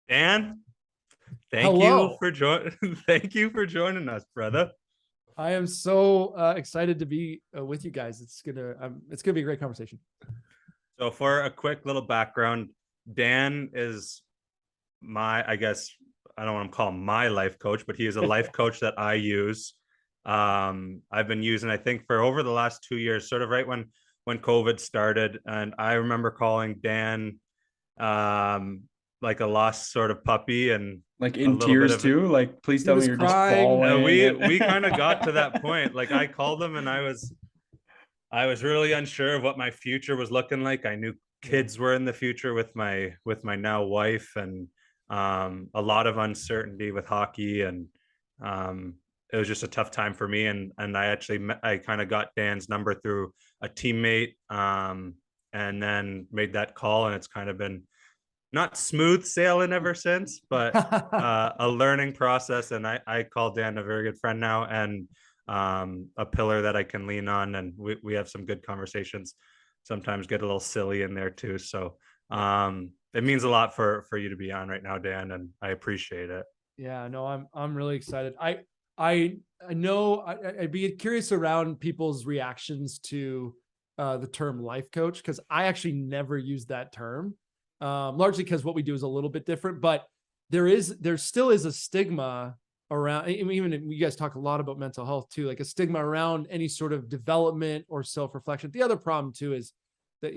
Dan, thank you Hello. for thank you for joining us, brother. I am so excited to be with you guys. It's gonna be a great conversation. So for a quick little background, Dan is I guess I don't want to call him my life coach, but he is a life coach that I use. I've been using, I think, for over the last 2 years, sort of right when COVID started, and I remember calling Dan um like a lost sort of puppy and Like a in little bit tears of too. Like, please He tell me was you're just crying. bawling we and kind of got to that point. Like I called him and I was really unsure of what my future was looking like. I knew Yeah. kids were in the future with my now wife, and a lot of uncertainty with hockey, and um, it was just a tough time for me. And I kind of got Dan's number through a teammate, and then made that call, and it's kind of been not smooth sailing ever since, but a learning process. And I call Dan a very good friend now, and a pillar that I can lean on. And we have some good conversations, sometimes get a little silly in there too. So it means a lot for you to be on right now, Dan, and I appreciate it. Yeah, no, I'm really excited. I I know I'd be curious around people's reactions to the term life coach because I actually never used that term, largely because what we do is a little bit different. But there still is a stigma around. I mean, even you guys talk a lot about mental health too, like a stigma around any sort of development or self reflection. The other problem too is that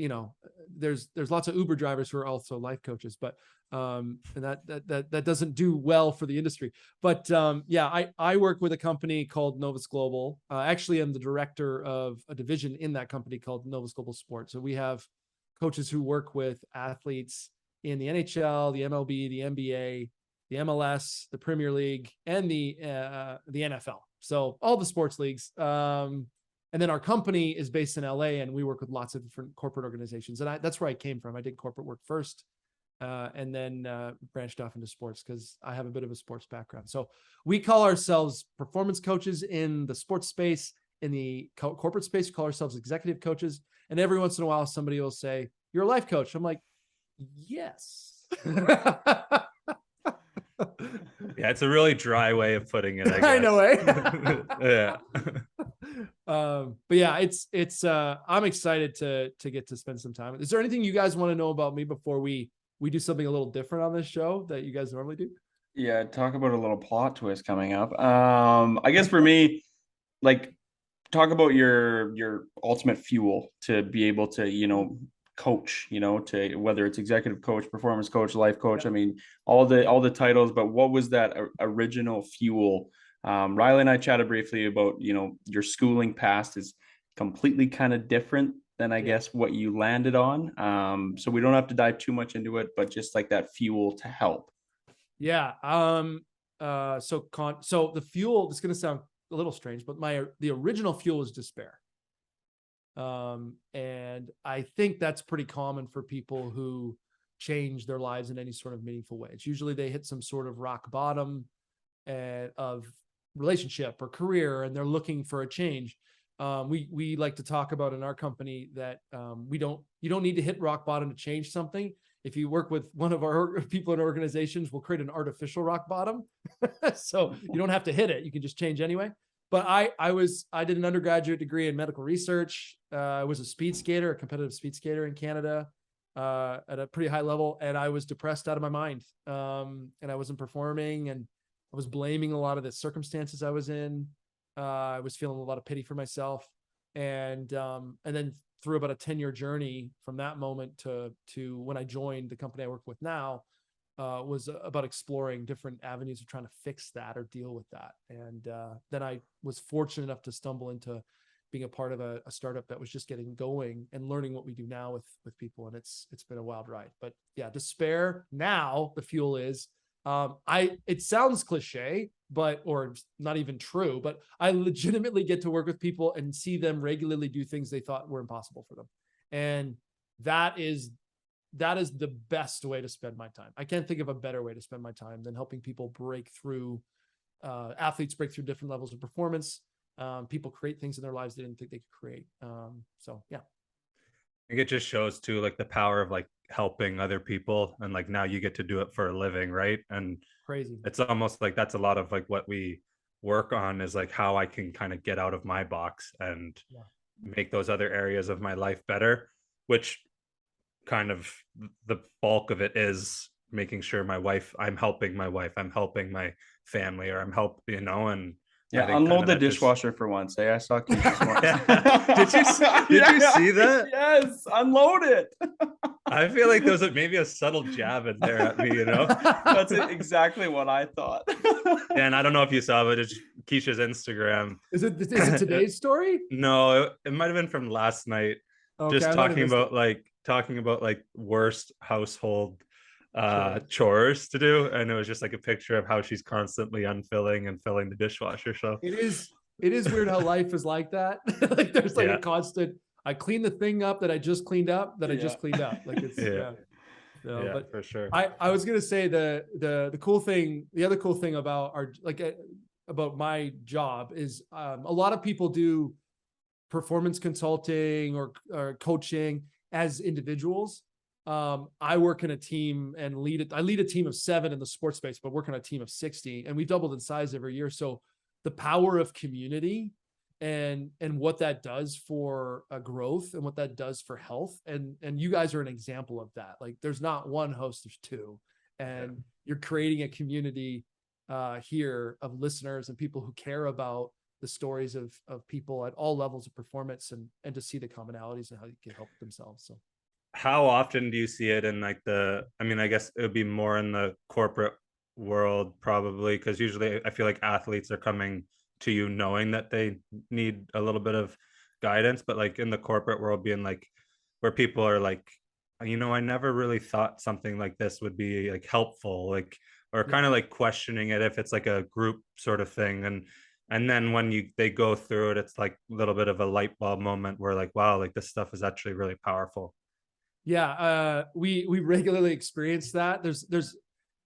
there's lots of Uber drivers who are also life coaches, but and that doesn't do well for the industry. But yeah, I work with a company called Novus Global. Actually, I'm the director of a division in that company called Novus Global Sports. So we have coaches who work with athletes in the NHL, the MLB, the NBA, the MLS, the Premier League, and the NFL. So all the sports leagues. And then our company is based in LA, and we work with lots of different corporate organizations. And that's where I came from. I did corporate work first, and then branched off into sports because I have a bit of a sports background. So we call ourselves performance coaches in the sports space. In the corporate space, we call ourselves executive coaches. And every once in a while, somebody will say, "You're a life coach." I'm like, "Yes." Yeah, it's a really dry way of putting it, I I know, guess. eh? Yeah. But yeah, it's I'm excited to get to spend some time. Is there anything you guys want to know about me before we do something a little different on this show that you guys normally do? yeah, talk about a little plot twist coming up. I guess for me, like talk about your ultimate fuel to be able to, coach, to whether it's executive coach, performance coach, life coach. Yeah. I mean, all the titles, but what was that original fuel? Riley and I chatted briefly about, your schooling past is completely kind of different than I Yeah. guess what you landed on. So we don't have to dive too much into it, but just like that fuel to help. Yeah. So the fuel, it's gonna sound a little strange, but the original fuel is despair. And I think that's pretty common for people who change their lives in any sort of meaningful way. It's usually they hit some sort of rock bottom of relationship or career, and they're looking for a change. We like to talk about in our company that you don't need to hit rock bottom to change something. If you work with one of our people in organizations, we'll create an artificial rock bottom, so you don't have to hit it. You can just change anyway. But I did an undergraduate degree in medical research. I was a speed skater, a competitive speed skater in Canada, at a pretty high level, and I was depressed out of my mind. And I wasn't performing, and I was blaming a lot of the circumstances I was in. I was feeling a lot of pity for myself, and then through about a 10-year journey from that moment to when I joined the company I work with now, was about exploring different avenues of trying to fix that or deal with that. And then I was fortunate enough to stumble into being a part of a startup that was just getting going and learning what we do now with people. And it's been a wild ride. But yeah, despair. Now the fuel is it sounds cliche, but or not even true, but I legitimately get to work with people and see them regularly do things they thought were impossible for them. And that is the best way to spend my time. I can't think of a better way to spend my time than helping people break through, athletes break through different levels of performance. People create things in their lives they didn't think they could create. So yeah. think it just shows too, like the power of like helping other people, and like now you get to do it for a living, right? And Crazy. it's almost like that's a lot of like what we work on is like how I can kind of get out of my box and Yeah. make those other areas of my life better, which kind of the bulk of it is making sure I'm helping my wife, I'm helping my family, or I'm help, and I Yeah, think kind unload of the that just dishwasher for once. Eh? I saw Keisha's once. did you see that? Yes, unload it. I feel like there was maybe a subtle jab in there at me, That's exactly what I thought. And I don't know if you saw, but it's Keisha's Instagram. Is it today's story? No, it might have been from last night. Okay, Just I might have missed it. talking about like worst household Sure. chores to do, and it was just like a picture of how she's constantly unfilling and filling the dishwasher. So It is weird how life is like that. Like there's like a yeah, constant, I clean the thing up that I just cleaned up that I Yeah. just cleaned up. Like it's yeah, yeah. No, yeah, but for sure. I was gonna say the cool thing, the other cool thing about about my job is a lot of people do performance consulting or coaching as individuals. I work in a team and I lead a team of 7 in the sports space, but work on a team of 60, and we doubled in size every year. So the power of community and what that does for growth and what that does for health. And you guys are an example of that. Like there's not one host, there's 2, and you're creating a community here of listeners and people who care about the stories of people at all levels of performance, and to see the commonalities and how you can help themselves. So How often do you see it in like I mean, I guess it would be more in the corporate world probably, because usually I feel like athletes are coming to you knowing that they need a little bit of guidance, but like in the corporate world, being like where people are like, I never really thought something like this would be like helpful, like, or yeah. kind of like questioning it if it's like a group sort of thing. And then when they go through it, it's like a little bit of a light bulb moment where like, wow, like this stuff is actually really powerful. Yeah, we regularly experience that. There's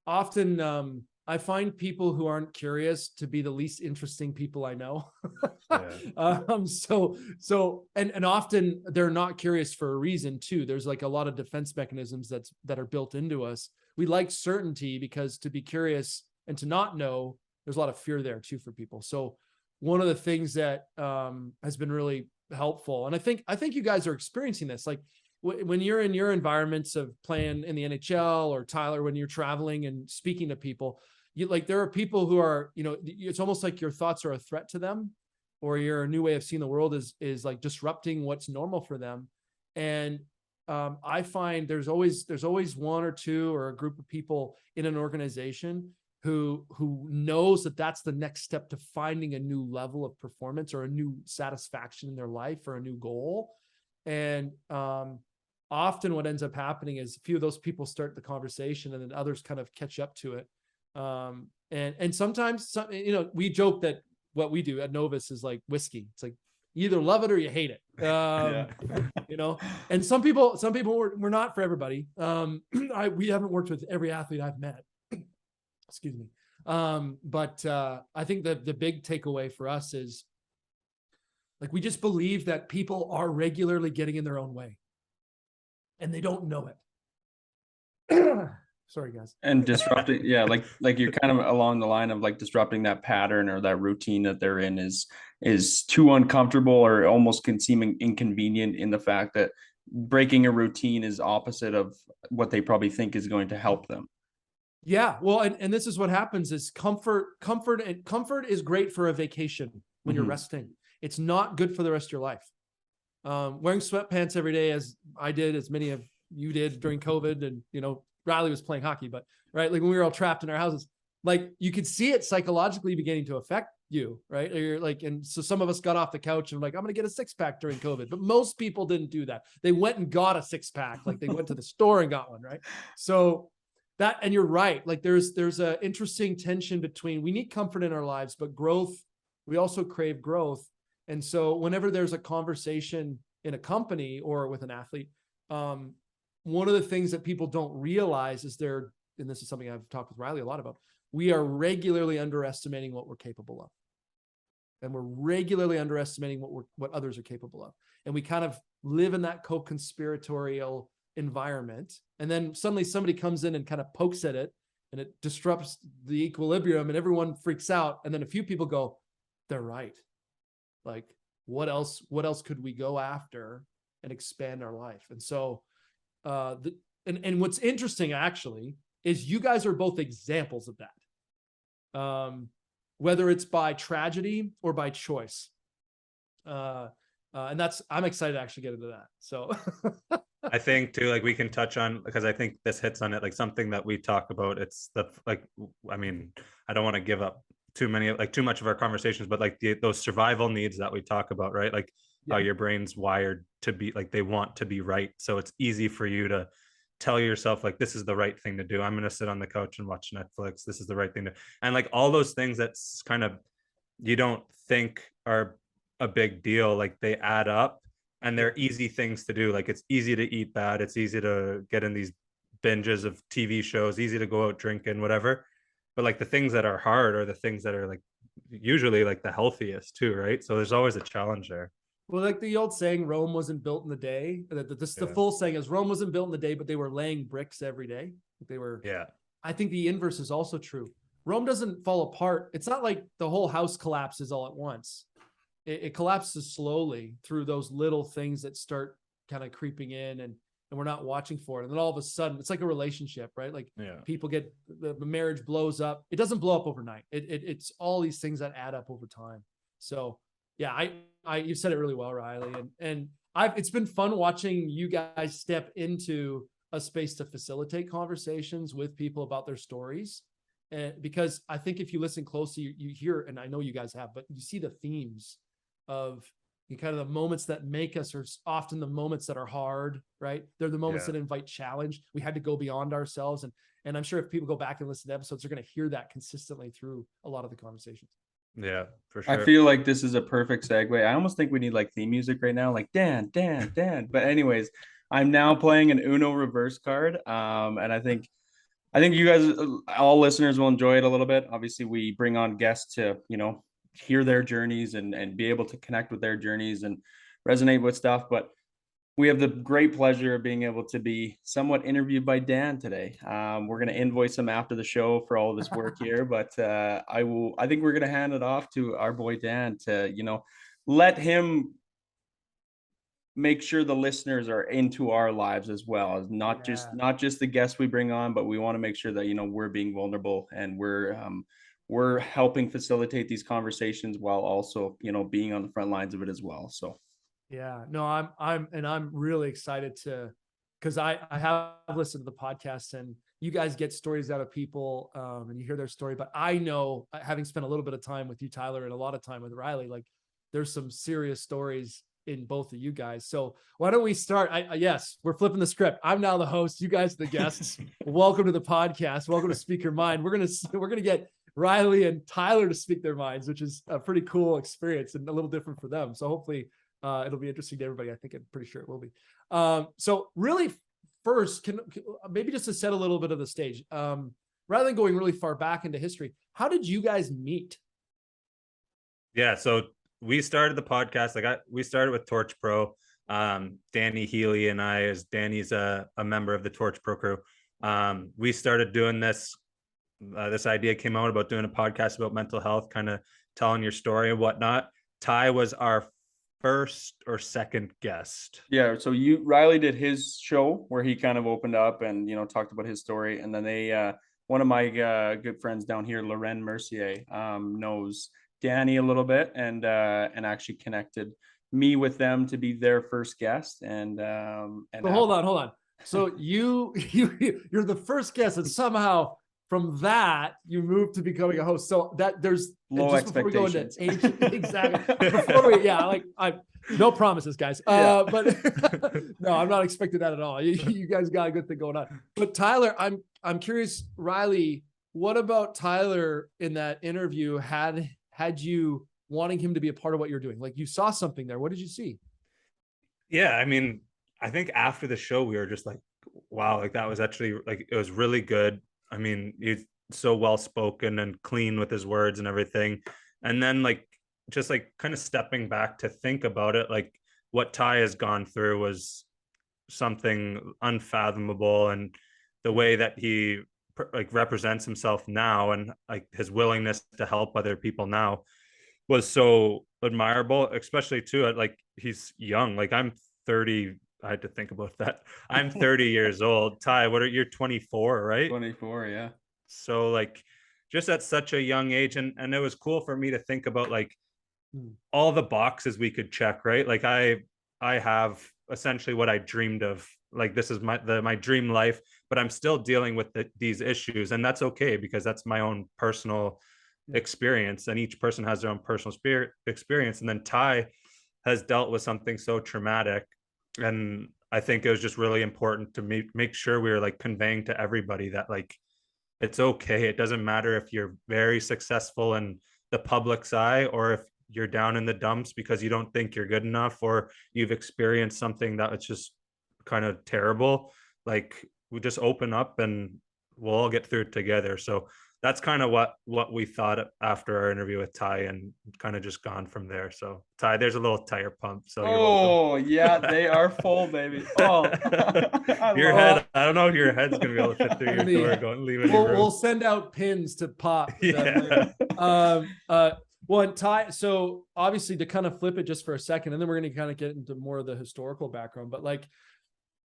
often I find people who aren't curious to be the least interesting people I know. Yeah. And often they're not curious for a reason too. There's like a lot of defense mechanisms that are built into us. We like certainty because to be curious and to not know, there's a lot of fear there too for people. So one of the things that has been really helpful, and I think you guys are experiencing this, like when you're in your environments of playing in the NHL, or Tyler, when you're traveling and speaking to people, there are people who are, it's almost like your thoughts are a threat to them, or your new way of seeing the world is like disrupting what's normal for them. And I find there's always one or two or a group of people in an organization who knows that that's the next step to finding a new level of performance or a new satisfaction in their life or a new goal. And often what ends up happening is a few of those people start the conversation, and then others kind of catch up to it. And sometimes, we joke that what we do at Novus is like whiskey. It's like you either love it or you hate it. And some people we're not for everybody. We haven't worked with every athlete I've met. Excuse me. But I think that the big takeaway for us is like, we just believe that people are regularly getting in their own way and they don't know it. Sorry, guys. And disrupting, yeah, like you're kind of along the line of like disrupting that pattern or that routine that they're in is too uncomfortable, or almost can seem inconvenient in the fact that breaking a routine is opposite of what they probably think is going to help them. Yeah, well, and this is what happens is comfort is great for a vacation when you're resting. It's not good for the rest of your life. Wearing sweatpants every day, as I did, as many of you did during COVID, and Riley was playing hockey, but right, like when we were all trapped in our houses, like you could see it psychologically beginning to affect you, right? Or you're like, and so some of us got off the couch and like, I'm going to get a 6-pack during COVID, but most people didn't do that. They went and got a 6-pack, like they went to the store and got one, right? So that, and you're right, like there's a interesting tension between, we need comfort in our lives, but growth, we also crave growth. And so whenever there's a conversation in a company or with an athlete, one of the things that people don't realize is and this is something I've talked with Riley a lot about, we are regularly underestimating what we're capable of. and we're regularly underestimating what others are capable of. And we kind of live in that co-conspiratorial environment. And then suddenly somebody comes in and kind of pokes at it, and it disrupts the equilibrium, and everyone freaks out. And then a few people go, they're right. Like, what else could we go after and expand our life? And so, and what's interesting actually is you guys are both examples of that. Whether it's by tragedy or by choice. And I'm excited to actually get into that. So I think too, like we can touch on, because I think this hits on it, like something that we talk about. It's I mean, I don't want to give up too much of our conversations, but like those survival needs that we talk about, right? Like how your brain's wired to be like, they want to be right. So it's easy for you to tell yourself like, this is the right thing to do. I'm going to sit on the couch and watch Netflix. This is the right thing to, and like all those things that's kind of, you don't think are a big deal. Like they add up and they're easy things to do. Like it's easy to eat bad. It's easy to get in these binges of TV shows, easy to go out drinking, whatever. But like the things that are hard are the things that are like usually like the healthiest too, right? So there's always a challenge there. Well, like the old saying, Rome wasn't built in the day. The full saying is Rome wasn't built in the day, but they were laying bricks every day. They were. Yeah. I think the inverse is also true. Rome doesn't fall apart. It's not like the whole house collapses all at once. It collapses slowly through those little things that start kind of creeping in, and we're not watching for it. And then all of a sudden, it's like a relationship, right? Like people get, the marriage blows up. It doesn't blow up overnight. It's all these things that add up over time. So yeah, you said it really well, Riley. And it's been fun watching you guys step into a space to facilitate conversations with people about their stories. And because I think if you listen closely, you hear, and I know you guys have, but you see the themes of kind of the moments that make us are often the moments that are hard, right? They're the moments that invite challenge. We had to go beyond ourselves. And I'm sure if people go back and listen to episodes, they're going to hear that consistently through a lot of the conversations. Yeah, for sure. I feel like this is a perfect segue. I almost think we need like theme music right now, like Dan. But anyways, I'm now playing an Uno reverse card. And I think you guys, all listeners, will enjoy it a little bit. Obviously, we bring on guests to, hear their journeys and be able to connect with their journeys and resonate with stuff. But we have the great pleasure of being able to be somewhat interviewed by Dan today. We're going to invoice him after the show for all of this work here, but I think we're going to hand it off to our boy Dan to, let him make sure the listeners are into our lives as well. Not just the guests we bring on, but we want to make sure that, we're being vulnerable and we're helping facilitate these conversations while also, being on the front lines of it as well. So. Yeah, no, I'm really excited because I have listened to the podcast, and you guys get stories out of people and you hear their story. But I know, having spent a little bit of time with you, Tyler, and a lot of time with Riley, like there's some serious stories in both of you guys. So why don't we start? Yes, we're flipping the script. I'm now the host. You guys are the guests. Welcome to the podcast. Welcome to Speak Your Mind. We're gonna get Riley and Tyler to speak their minds, which is a pretty cool experience and a little different for them. So hopefully it'll be interesting to everybody. I'm pretty sure it will be. So really first, can maybe just to set a little bit of the stage, rather than going really far back into history, how did you guys meet? Yeah. So we started the podcast. We started with TorchPro. Danny Healy and I, as Danny's a member of the TorchPro crew. We started doing this. This idea came out about doing a podcast about mental health, kind of telling your story and whatnot. Ty was our first or second guest. Yeah. So Riley did his show where he kind of opened up and, talked about his story. And then one of my good friends down here, Loren Mercier, knows Danny a little bit and actually connected me with them to be their first guest. And hold on. So you're the first guest, and somehow from that you moved to becoming a host. So that there's low expectations. No promises, guys. But no, I'm not expecting that at all. You guys got a good thing going on. But Tyler, I'm curious, Riley, what about Tyler in that interview had you wanting him to be a part of what you're doing? Like you saw something there. What did you see? Yeah, I mean, I think after the show we were just like, wow, like that was actually like, it was really good. I mean, he's so well spoken and clean with his words and everything. And then like just like kind of stepping back to think about it, like what Ty has gone through was something unfathomable, and the way that he like represents himself now, and like his willingness to help other people now, was so admirable, especially too at like he's young. Like I'm 30. I had to think about that. I'm 30 years old. Ty, what are you? 24, right? 24, yeah. So like just at such a young age, and it was cool for me to think about like all the boxes we could check, right? Like I have essentially what I dreamed of. Like this is my dream life, but I'm still dealing with these issues, and that's okay because that's my own personal experience, and each person has their own personal experience. And then Ty has dealt with something so traumatic, and I think it was just really important to make sure we were like conveying to everybody that like it's okay. It doesn't matter if you're very successful in the public's eye, or if you're down in the dumps because you don't think you're good enough, or you've experienced something that it's just kind of terrible. Like we just open up and we'll all get through it together. So that's kind of what we thought after our interview with Ty, and kind of just gone from there. So Ty, there's a little tire pump. So you're welcome. Oh yeah, they are full, baby. Oh, your head. I don't know if your head's gonna be able to fit through your door. Going, leaving your room. We'll send out pins to pop. Yeah. Well, Ty, so obviously to kind of flip it just for a second, and then we're going to kind of get into more of the historical background, but like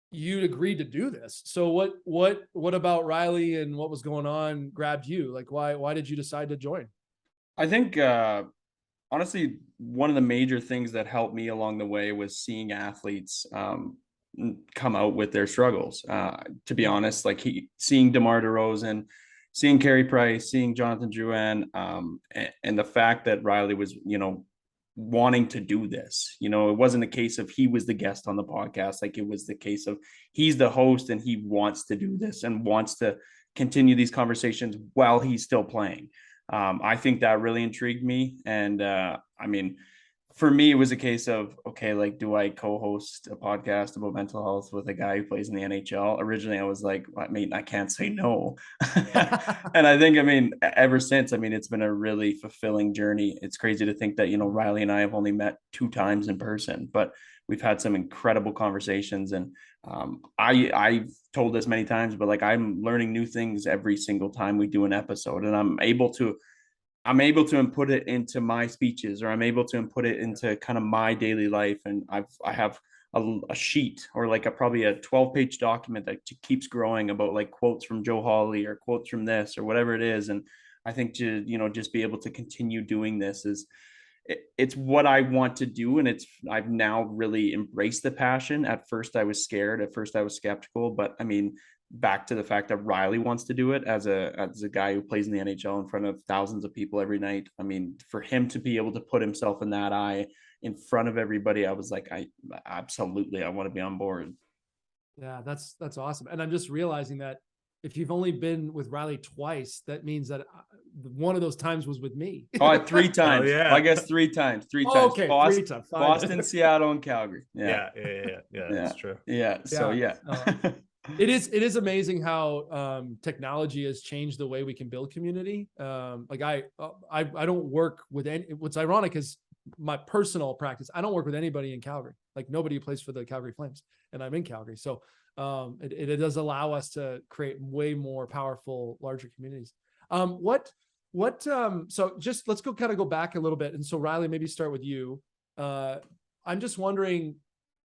you'd agreed to do this. So what about Riley and what was going on grabbed you? Like, why did you decide to join? I think, honestly, one of the major things that helped me along the way was seeing athletes come out with their struggles. To be honest, like seeing DeMar DeRozan, seeing Carey Price, seeing Jonathan Drouin, and the fact that Riley was, wanting to do this. It wasn't a case of he was the guest on the podcast. Like it was the case of he's the host and he wants to do this and wants to continue these conversations while he's still playing. I think that really intrigued me. And for me, it was a case of, okay, like, do I co-host a podcast about mental health with a guy who plays in the NHL? Originally, I was like, I can't say no. And I think, ever since, it's been a really fulfilling journey. It's crazy to think that, Riley and I have only met 2 times in person, but we've had some incredible conversations. And I've told this many times, but like, I'm learning new things every single time we do an episode, and I'm able to input it into my speeches, or I'm able to input it into kind of my daily life. And I have a sheet, or like probably a 12-page document that keeps growing about like quotes from Joe Hawley or quotes from this or whatever it is. And I think to, just be able to continue doing this it's what I want to do. And I've now really embraced the passion. At first I was scared. At first I was skeptical, but back to the fact that Riley wants to do it as a guy who plays in the NHL in front of thousands of people every night. For him to be able to put himself in that eye in front of everybody, I was like, I want to be on board. Yeah, that's awesome. And I'm just realizing that if you've only been with Riley twice, that means that one of those times was with me. 3 times. Oh, yeah. I guess 3 times. 3 times. Okay, Boston, 3 times. Boston, Seattle, and Calgary. Yeah. That's true. Yeah. So yeah. It is amazing how technology has changed the way we can build community. Like I don't work with any. What's ironic is my personal practice. I don't work with anybody in Calgary. Like nobody who plays for the Calgary Flames, and I'm in Calgary. So it does allow us to create way more powerful, larger communities. So just let's go back a little bit. And so Riley, maybe start with you. I'm just wondering,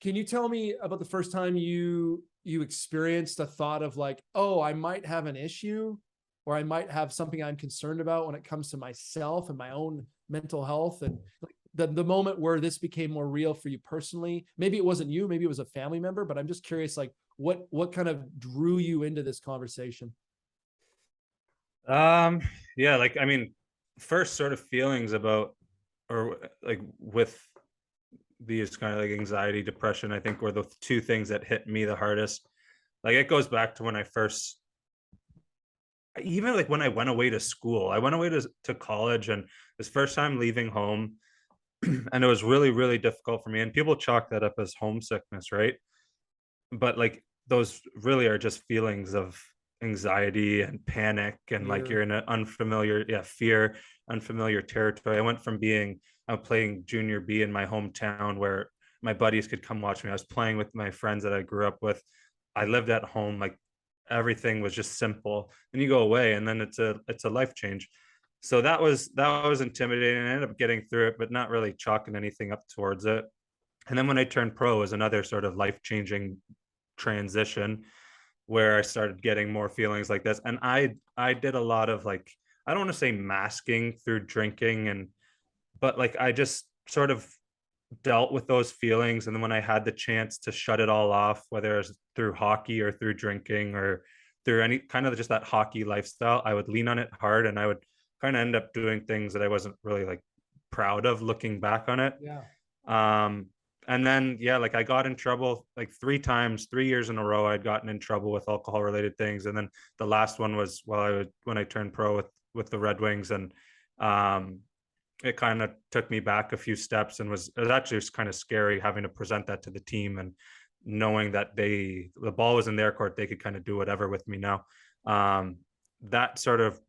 can you tell me about the first time you experienced a thought of like, oh, I might have an issue, or I might have something I'm concerned about when it comes to myself and my own mental health, and the moment where this became more real for you personally? Maybe it wasn't you, maybe it was a family member, but I'm just curious, like what kind of drew you into this conversation? Yeah, like, first sort of feelings about, or like with these kind of like anxiety, depression, I think were the 2 things that hit me the hardest. Like it goes back to when I first, even like when I went away to school, I went away to college, and this first time leaving home, and it was really, really difficult for me. And people chalk that up as homesickness, right? But like those really are just feelings of anxiety and panic, and like you're in an unfamiliar, fear, unfamiliar territory. I went from being I'm playing junior B in my hometown where my buddies could come watch me. I was playing with my friends that I grew up with. I lived at home. Like everything was just simple. And you go away and then it's a life change. So that was intimidating. I ended up getting through it, but not really chalking anything up towards it. And then when I turned pro was another sort of life-changing transition where I started getting more feelings like this. And I did a lot of like, I don't want to say masking through drinking but like I just sort of dealt with those feelings. And then when I had the chance to shut it all off, whether it was through hockey or through drinking or through any kind of just that hockey lifestyle, I would lean on it hard and I would kind of end up doing things that I wasn't really like proud of looking back on it. Yeah. Um, and then yeah, like I got in trouble like 3 times, 3 years in a row. I'd gotten in trouble with alcohol related things, and then the last one was when I turned pro with the Red Wings, and um, it kind of took me back a few steps, and it was actually just kind of scary having to present that to the team and knowing that the ball was in their court, they could kind of do whatever with me now. That sort of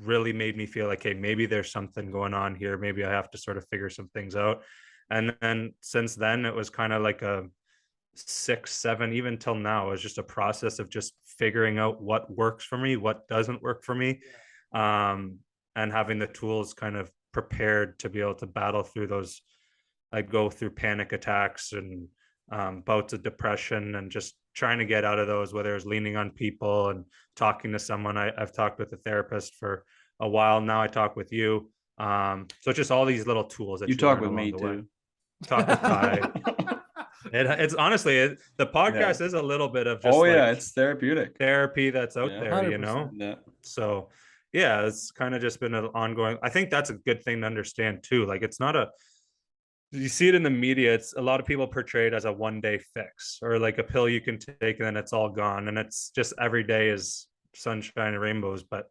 really made me feel like, hey, maybe there's something going on here. Maybe I have to sort of figure some things out. And then since then, it was kind of like a 6, 7, even till now, it was just a process of just figuring out what works for me, what doesn't work for me, and having the tools kind of prepared to be able to battle through those. I'd go through panic attacks and bouts of depression and just trying to get out of those, whether it's leaning on people and talking to someone. I've talked with a therapist for a while now. I talk with you. So it's just all these little tools that You you talk learn with along me the way. too. Talk with Ty. It's honestly, the podcast is a little bit of just it's therapeutic therapy that's out Yeah. there, 100%. Yeah. So yeah, it's kind of just been an ongoing. I think that's a good thing to understand too. Like it's not a, you see it in the media, it's a lot of people portray it as a 1 day fix or like a pill you can take and then it's all gone, and it's just every day is sunshine and rainbows. But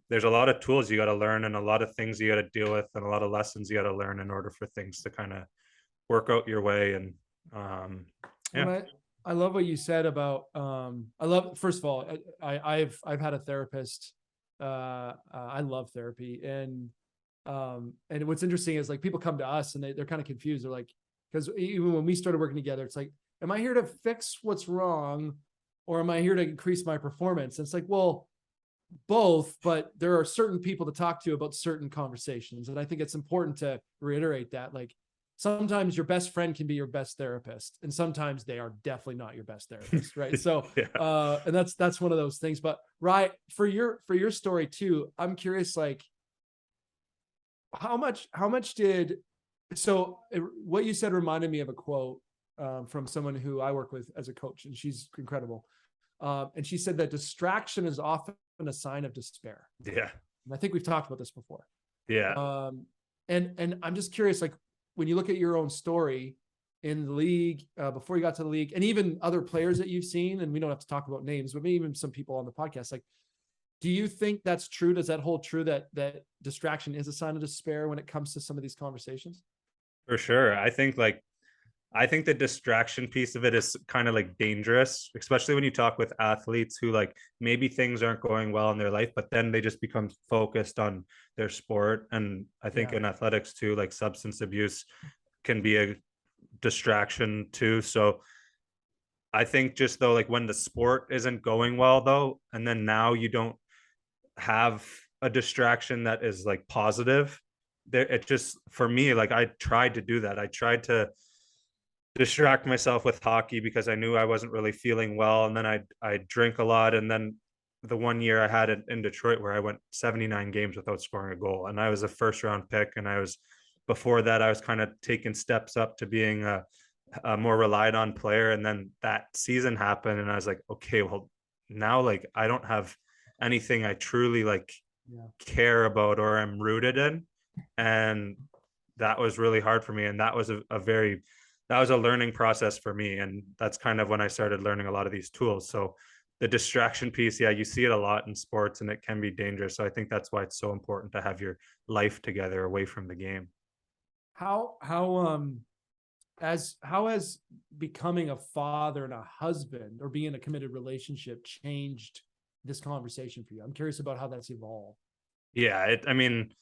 there's a lot of tools you got to learn and a lot of things you got to deal with and a lot of lessons you got to learn in order for things to kind of work out your way. And yeah. I love what you said about I love, first of all, I've had a therapist. I love therapy, and what's interesting is like people come to us and they're kind of confused. They're like, because even when we started working together, it's like, am I here to fix what's wrong or am I here to increase my performance? And it's like, well, both, but there are certain people to talk to about certain conversations. And I think it's important to reiterate that, like, sometimes your best friend can be your best therapist, and sometimes they are definitely not your best therapist, right? So, Yeah. and that's one of those things. But right, for your story too, I'm curious, like, how much did, so what you said reminded me of a quote from someone who I work with as a coach, and she's incredible. And she said that distraction is often a sign of despair. Yeah. And I think we've talked about this before. Yeah. And I'm just curious, like, when you look at your own story in the league, before you got to the league, and even other players that you've seen, and we don't have to talk about names, but maybe even some people on the podcast, like, do you think that's true? Does that hold true that distraction is a sign of despair when it comes to some of these conversations? For sure. I think the distraction piece of it is kind of like dangerous, especially when you talk with athletes who like maybe things aren't going well in their life, but then they just become focused on their sport. And I think in athletics too, like substance abuse can be a distraction too. So I think just though, like when the sport isn't going well though, and then now you don't have a distraction that is like positive, there, it just, for me, like I tried to do that. I tried to distract myself with hockey because I knew I wasn't really feeling well. And then I drink a lot. And then the 1 year I had it in Detroit where I went 79 games without scoring a goal. And I was a first round pick. And before that, I was kind of taking steps up to being a more relied on player. And then that season happened. And I was like, okay, well, now like I don't have anything I truly like care about or am rooted in. And that was really hard for me. And that was that was a learning process for me. And that's kind of when I started learning a lot of these tools. So the distraction piece, yeah, you see it a lot in sports and it can be dangerous. So I think that's why it's so important to have your life together away from the game. How has becoming a father and a husband or being in a committed relationship changed this conversation for you? I'm curious about how that's evolved. Yeah, I mean,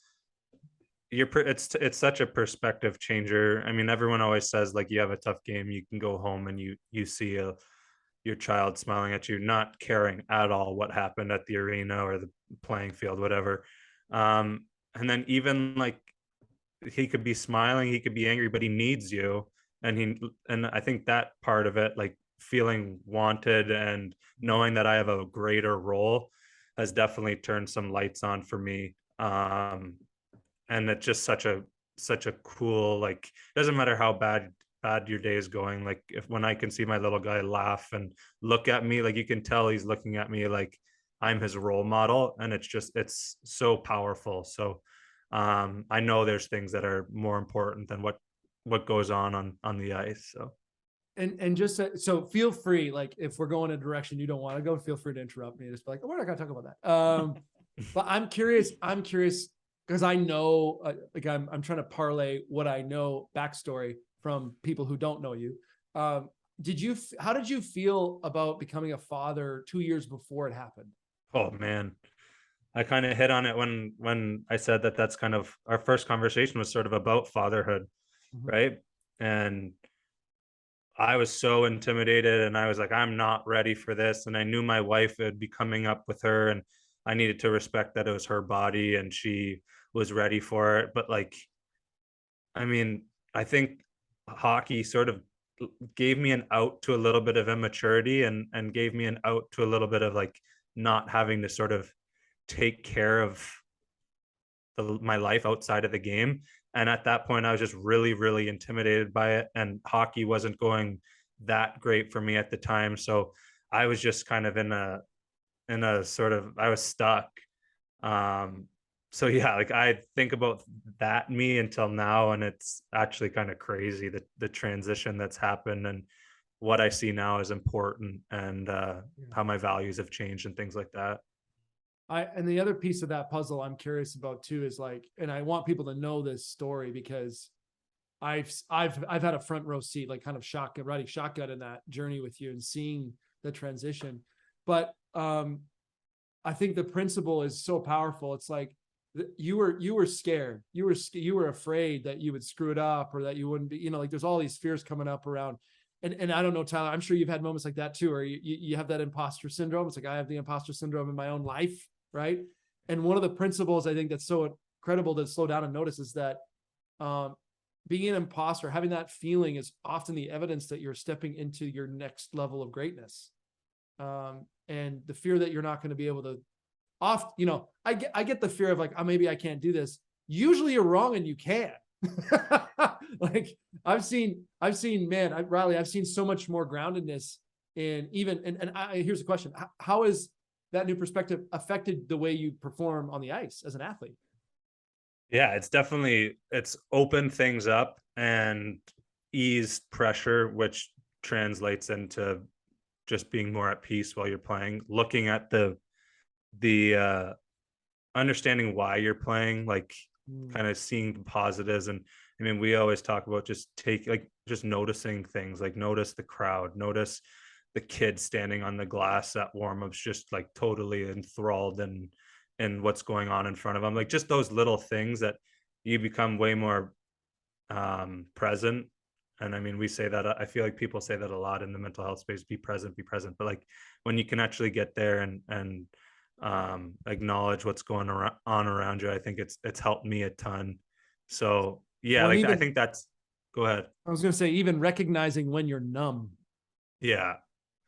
it's such a perspective changer. I mean, everyone always says like you have a tough game, you can go home and you see your child smiling at you, not caring at all what happened at the arena or the playing field, whatever. And then even like he could be smiling, he could be angry, but he needs you. And I think that part of it, like feeling wanted and knowing that I have a greater role, has definitely turned some lights on for me. And it's just such a cool, like, doesn't matter how bad your day is going, like if when I can see my little guy laugh and look at me, like you can tell he's looking at me like I'm his role model, and it's so powerful. So I know there's things that are more important than what goes on the ice. So And just so feel free, like if we're going a direction you don't want to go, feel free to interrupt me. Just be like, oh, we're not going to talk about that. But I'm curious because I know, like I'm trying to parlay what I know backstory from people who don't know you. How did you feel about becoming a father 2 years before it happened? oh man, I kind of hit on it when I said that that's kind of our first conversation was sort of about fatherhood, Mhm. right? And I was so intimidated and I was like, I'm not ready for this. And I knew my wife would be coming up with her, and I needed to respect that it was her body and she was ready for it. But like, I mean, I think hockey sort of gave me an out to a little bit of immaturity, and gave me an out to a little bit of like not having to sort of take care of my life outside of the game. And at that point, I was just really, really intimidated by it. And hockey wasn't going that great for me at the time. So I was just kind of in a sort of, I was stuck. Um, so yeah, like I think about that me until now, and it's actually kind of crazy the transition that's happened, and what I see now is important, and Yeah. how my values have changed and things like that. And the other piece of that puzzle I'm curious about too is like, and I want people to know this story because I've had a front row seat, like kind of riding shotgun in that journey with you and seeing the transition. But I think the principle is so powerful. It's like you were scared, you were afraid that you would screw it up or that you wouldn't be, like there's all these fears coming up around. And I don't know, Tyler, I'm sure you've had moments like that too, or you have that imposter syndrome. It's like I have the imposter syndrome in my own life, right? And one of the principles I think that's so incredible to slow down and notice is that being an imposter, having that feeling is often the evidence that you're stepping into your next level of greatness. And the fear that you're not going to be able to I get the fear of like, oh, maybe I can't do this. Usually you're wrong and you can. Like I've seen, man, Riley, I've seen so much more groundedness in even, here's the question. How has that new perspective affected the way you perform on the ice as an athlete? Yeah, it's opened things up and eased pressure, which translates into just being more at peace while you're playing, looking at the understanding why you're playing, like kind of seeing the positives. And I mean, we always talk about just noticing things, like notice the crowd, notice the kids standing on the glass at warm-ups, just like totally enthralled in what's going on in front of them, like just those little things that you become way more present. And I mean, we say that, I feel like people say that a lot in the mental health space, be present, but like when you can actually get there and acknowledge what's going on around you, I think it's helped me a ton. So yeah, Well, and like I even think that's, go ahead. I was going to say, even recognizing when you're numb. Yeah.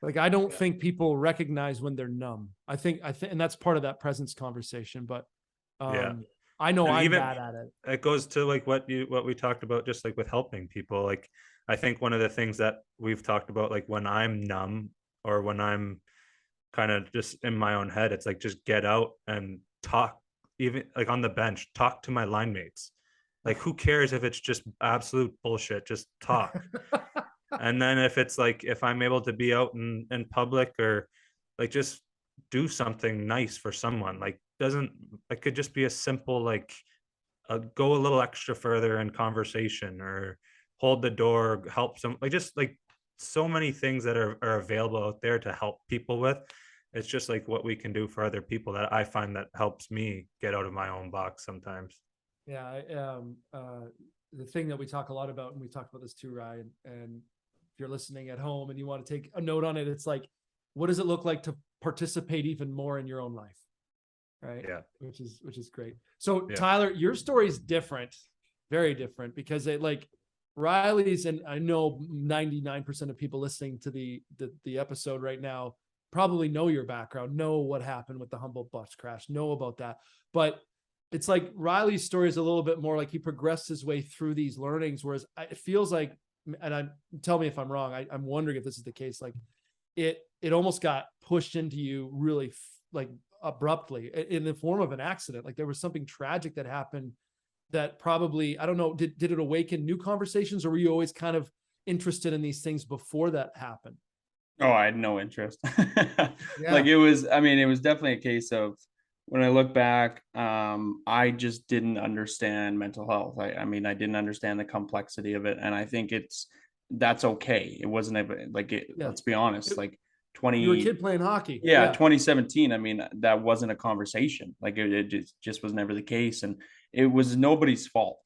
Like, I don't think people recognize when they're numb. I think, and that's part of that presence conversation, but Yeah. I know And I'm even bad at it. it goes to like what we talked about, just like with helping people. Like I think one of the things that we've talked about, like when I'm numb or when I'm kind of just in my own head, it's like just get out and talk, even like on the bench, talk to my line mates. Like who cares if it's just absolute bullshit, just talk. And then if it's like, if I'm able to be out in public, or like just do something nice for someone, like doesn't, it could just be a simple like go a little extra further in conversation, or hold the door, help some, like just like so many things that are available out there to help people with. It's just like what we can do for other people that I find that helps me get out of my own box sometimes. Yeah. The thing that we talk a lot about, and we talked about this too, Ryan, and if you're listening at home and you want to take a note on it, it's like, what does it look like to participate even more in your own life? Right. Yeah. Which is great. So Yeah. Tyler, your story is different, very different, because it, like, Riley's, and I know 99% of people listening to the episode right now probably know your background, know what happened with the Humboldt bus crash, know about that. But it's like Riley's story is a little bit more like he progressed his way through these learnings, whereas it feels like, and tell me if I'm wrong, I'm wondering if this is the case, like it almost got pushed into you really like abruptly in the form of an accident. Like there was something tragic that happened that probably, I don't know, did it awaken new conversations, or were you always kind of interested in these things before that happened? Oh, I had no interest. Yeah. Like it was definitely a case of, when I look back, I just didn't understand mental health. I mean, I didn't understand the complexity of it. And I think that's okay. It wasn't like it, Yeah. let's be honest, like You were a 20, kid playing hockey. yeah, 2017. I mean, that wasn't a conversation. Like it just was never the case. And it was nobody's fault.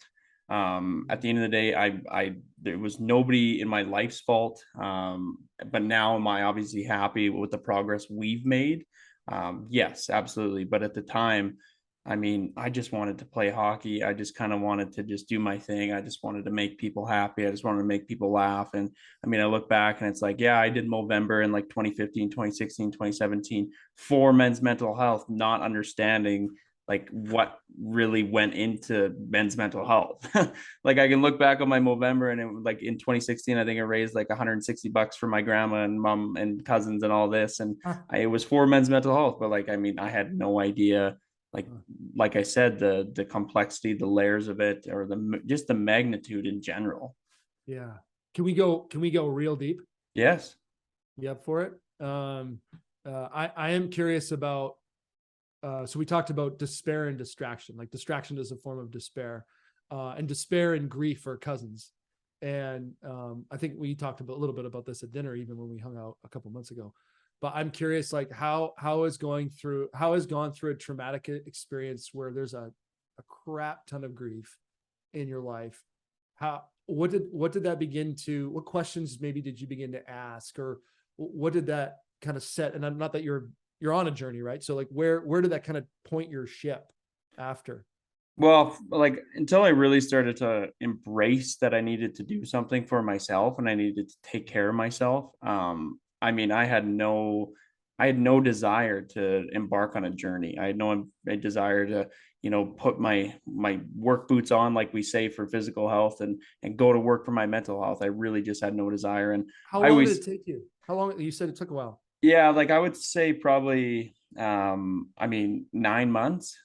At the end of the day, there was nobody in my life's fault. But now am I obviously happy with the progress we've made? Yes, absolutely. But at the time, I mean, I just wanted to play hockey. I just kind of wanted to just do my thing. I just wanted to make people happy. I just wanted to make people laugh. And I mean, I look back and it's like, yeah, I did Movember in like 2015, 2016, 2017 for men's mental health, not understanding like what really went into men's mental health. Like I can look back on my Movember, and it was like in 2016, I think I raised like $160 for my grandma and mom and cousins and all this. And it was for men's mental health. But like, I mean, I had no idea, like I said, the complexity, the layers of it, or just the magnitude in general. Yeah. Can we go real deep? Yes. You up for it? I am curious about, so we talked about despair and distraction. Like distraction is a form of despair, and despair and grief are cousins. And I think we talked a little bit about this at dinner, even when we hung out a couple months ago. But I'm curious, like how has gone through a traumatic experience where there's a crap ton of grief in your life. What did that begin to? What questions maybe did you begin to ask, or what did that kind of set? And I'm not that you're on a journey, right? So like where did that kind of point your ship after? Well, like until I really started to embrace that I needed to do something for myself and I needed to take care of myself. I mean, I had no desire to embark on a journey. I had no desire to, put my work boots on, like we say, for physical health and go to work for my mental health. I really just had no desire. And how long did it take you? How long? You said it took a while. Yeah, like I would say probably, I mean, 9 months.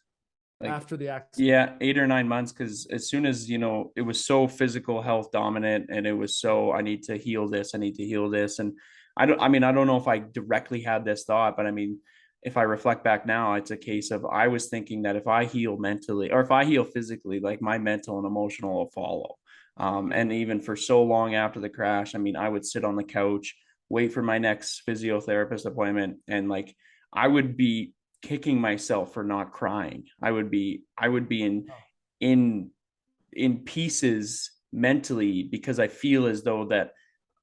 Like after the accident. Yeah, 8 or 9 months, because as soon as it was so physical health dominant, and it was so, I need to heal this, I need to heal this. And I don't know if I directly had this thought, but I mean, if I reflect back now, it's a case of, I was thinking that if I heal mentally, or if I heal physically, like my mental and emotional will follow. And even for so long after the crash, I mean, I would sit on the couch, wait for my next physiotherapist appointment, and like I would be kicking myself for not crying. I would be in pieces mentally, because I feel as though that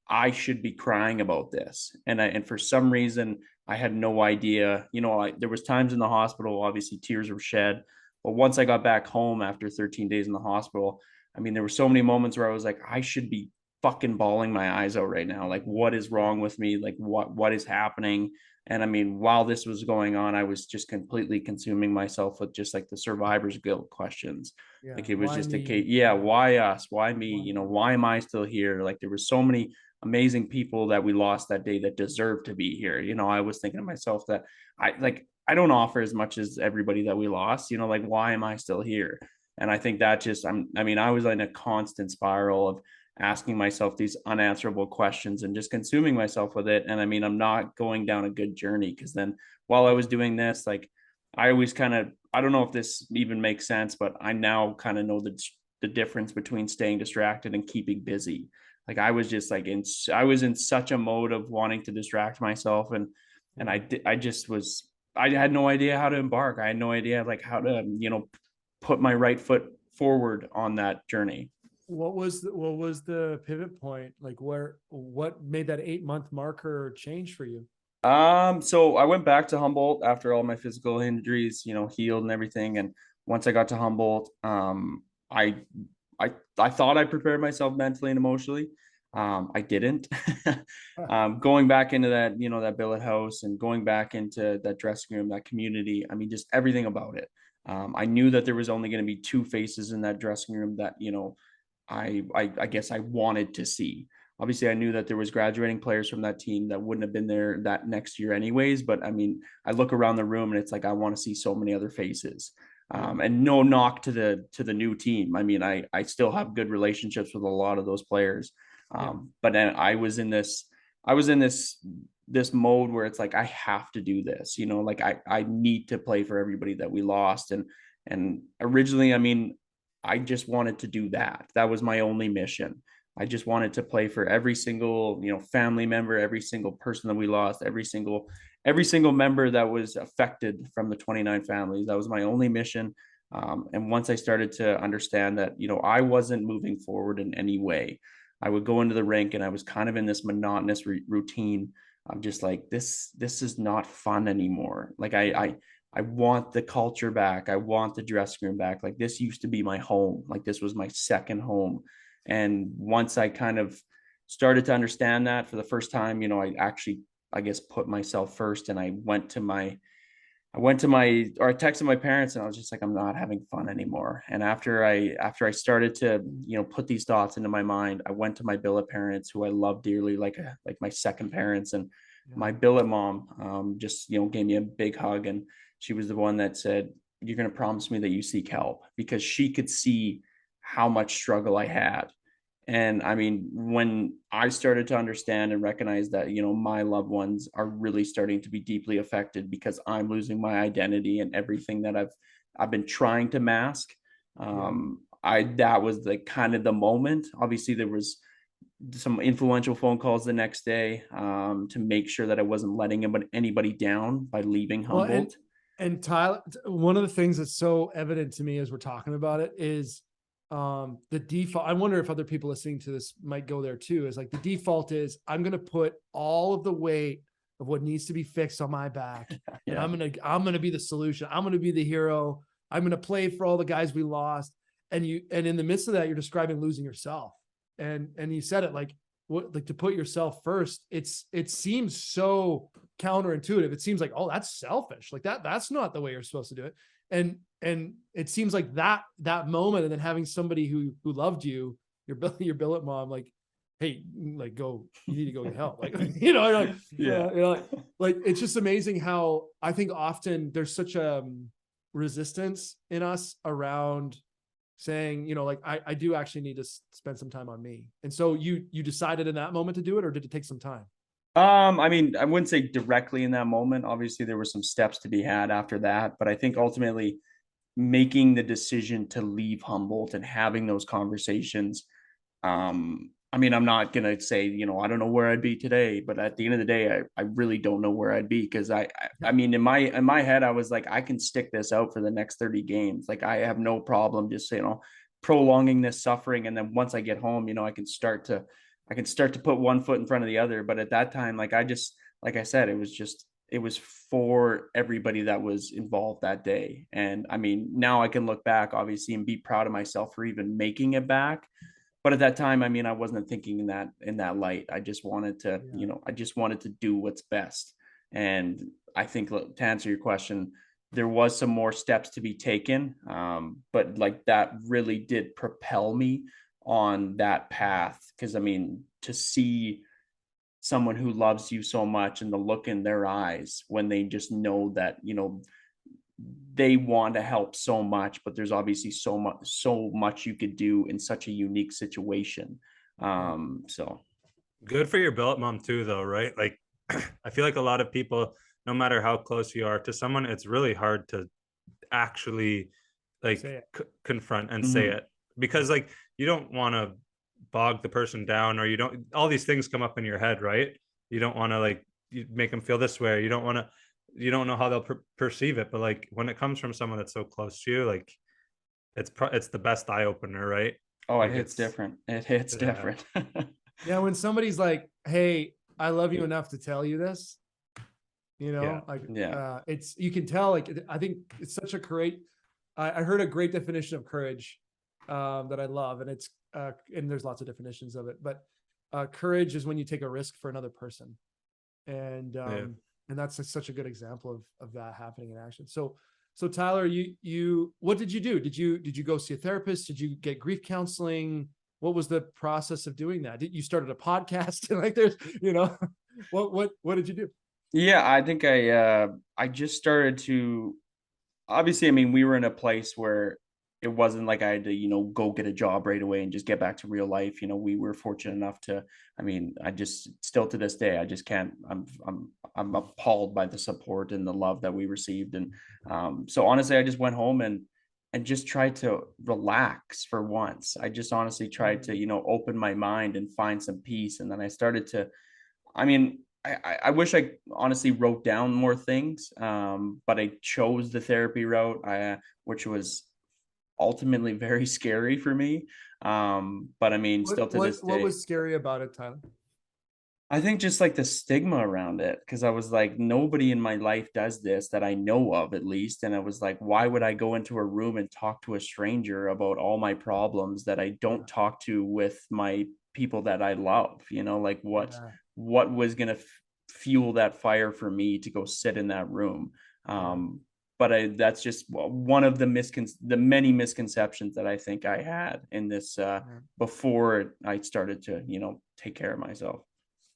I should be crying about this. And for some reason I had no idea. There was times in the hospital, obviously tears were shed, but once I got back home after 13 days in the hospital, I mean, there were so many moments where I was like, I should be fucking bawling my eyes out right now. Like, what is wrong with me? Like, what is happening? And I mean, while this was going on, I was just completely consuming myself with just like the survivor's guilt questions. Yeah. Like it was Why just me? a case, yeah, why us? Why me? Why am I still here? Like there were so many amazing people that we lost that day that deserve to be here. I was thinking to myself that I don't offer as much as everybody that we lost. Like, why am I still here? And I think that just I was in a constant spiral of asking myself these unanswerable questions and just consuming myself with it. And I mean, I'm not going down a good journey, because then while I was doing this, like I always I don't know if this even makes sense, but I now kind of know the difference between staying distracted and keeping busy. Like I was just like I was in such a mode of wanting to distract myself, and I had no idea how to embark. I had no idea like how to, put my right foot forward on that journey. What was the pivot point? Like what made that 8-month marker change for you? So I went back to Humboldt after all my physical injuries, healed and everything. And once I got to Humboldt, I I thought I prepared myself mentally and emotionally. I didn't. Going back into that, that billet house and going back into that dressing room, that community, I mean, just everything about it. I knew that there was only going to be two faces in that dressing room that, I guess I wanted to see. Obviously, I knew that there was graduating players from that team that wouldn't have been there that next year anyways. But I mean, I look around the room and it's like I want to see so many other faces. And no knock to the new team. I mean, I still have good relationships with a lot of those players. But then I was in this mode where it's like I have to do this. Like I need to play for everybody that we lost. And originally, I mean, I just wanted to do that. That was my only mission. I just wanted to play for every single, family member, every single person that we lost, every single member that was affected from the 29 families. That was my only mission. And once I started to understand that, I wasn't moving forward in any way, I would go into the rink and I was kind of in this monotonous routine. I'm just like, this is not fun anymore. Like I want the culture back. I want the dressing room back. Like this used to be my home. Like this was my second home. And once I kind of started to understand that for the first time, I actually, I guess, put myself first. And I texted my parents and I was just like, I'm not having fun anymore. And after I started to, put these thoughts into my mind, I went to my billet parents who I love dearly, like my second parents. And my billet mom, just, gave me a big hug. And she was the one that said, you're going to promise me that you seek help, because she could see how much struggle I had. And I mean, when I started to understand and recognize that, my loved ones are really starting to be deeply affected because I'm losing my identity and everything that I've been trying to mask. That was the kind of the moment. Obviously, there was some influential phone calls the next day to make sure that I wasn't letting anybody down by leaving Humboldt. And Tyler, one of the things that's so evident to me as we're talking about it is the default. I wonder if other people listening to this might go there too, is like the default is I'm going to put all of the weight of what needs to be fixed on my back. And I'm going to be the solution. I'm going to be the hero. I'm going to play for all the guys we lost. And in the midst of that, you're describing losing yourself. And you said it like to put yourself first. It seems so counterintuitive. It seems like, oh, that's selfish. Like that's not the way you're supposed to do it. And it seems like that moment, and then having somebody who loved you, your billet mom, like, hey, like you need to go get help. Like, like it's just amazing how I think often there's such a resistance in us around saying, like, I do actually need to spend some time on me. And so you decided in that moment to do it, or did it take some time? I mean, I wouldn't say directly in that moment. Obviously, there were some steps to be had after that, but I think ultimately making the decision to leave Humboldt and having those conversations. I mean, I'm not gonna say, I don't know where I'd be today, but at the end of the day, I really don't know where I'd be, because I mean, in my head, I was like, I can stick this out for the next 30 games. Like I have no problem just, prolonging this suffering. And then once I get home, I can start to put one foot in front of the other. But at that time, like I said, it was for everybody that was involved that day. And I mean, now I can look back, obviously, and be proud of myself for even making it back. But at that time, I mean, I wasn't thinking in that light. I just wanted to, I just wanted to do what's best. And I think, to answer your question, there was some more steps to be taken. But like that really did propel me on that path. Because I mean, to see someone who loves you so much and the look in their eyes when they just know that, they want to help so much, but there's obviously so much you could do in such a unique situation. So good for your billet mom too, though, right? Like I feel like a lot of people, no matter how close you are to someone, it's really hard to actually like confront and say it, because like you don't want to bog the person down, or all these things come up in your head, right? You don't want to like make them feel this way. You don't know how they'll perceive it. But like when it comes from someone that's so close to you, like it's the best eye opener, right? Oh, it Like hits it's different. It hits yeah, different. Yeah, when somebody's like, "Hey, I love you enough to tell you this," yeah, like Yeah. it's, you can tell, like, I think it's such a great, I heard a great definition of courage that I love, and it's and there's lots of definitions of it, but courage is when you take a risk for another person, and yeah. that's such a good example of that happening in action. So Tyler, you what did you do? Did you go see a therapist? Did you get grief counseling? What was the process of doing that? Did you started a podcast? Like there's, what did you do? Yeah, I think I just started to, obviously, I mean, we were in a place where it wasn't like I had to, go get a job right away and just get back to real life. We were fortunate enough to, I mean, I just still to this day, I just can't, I'm appalled by the support and the love that we received. And so honestly, I just went home and just tried to relax for once. I just honestly tried to, open my mind and find some peace. And then I started to, I mean, I wish I honestly wrote down more things, but I chose the therapy route, which was ultimately very scary for me. But I mean, What still to this what day, was scary about it, Tyler? I think just like the stigma around it, because I was like, nobody in my life does this that I know of, at least. And I was like, why would I go into a room and talk to a stranger about all my problems that I don't talk to with my people that I love? Like Yeah, what was gonna fuel that fire for me to go sit in that room? yeah, But that's just one of the many misconceptions that I think I had in this yeah. before I started to, take care of myself.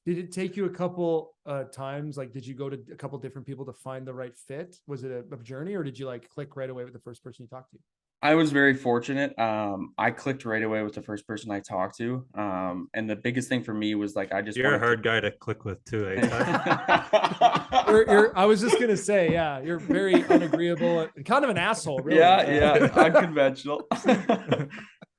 Did it take you a couple times? Like, did you go to a couple different people to find the right fit? Was it a journey, or did you like click right away with the first person you talked to? I was very fortunate. I clicked right away with the first person I talked to. And the biggest thing for me was like I just You're a wanted hard guy to click with too, eh, Ty? to. I was just gonna say, yeah, you're very unagreeable and kind of an asshole, really. Yeah, yeah, unconventional.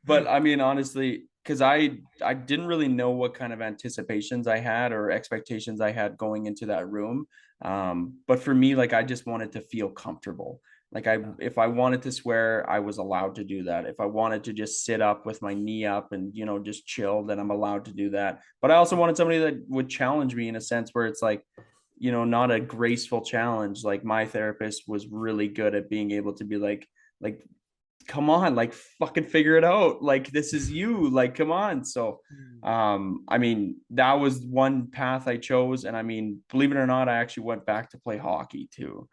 But I mean, honestly, because I didn't really know what kind of anticipations I had or expectations I had going into that room. But for me, like I just wanted to feel comfortable. Like if I wanted to swear, I was allowed to do that. If I wanted to just sit up with my knee up and just chill, then I'm allowed to do that. But I also wanted somebody that would challenge me in a sense where it's like, not a graceful challenge. Like my therapist was really good at being able to be like come on, like fucking figure it out, like this is you, like come on. So I mean, that was one path I chose. And I mean, believe it or not, I actually went back to play hockey too.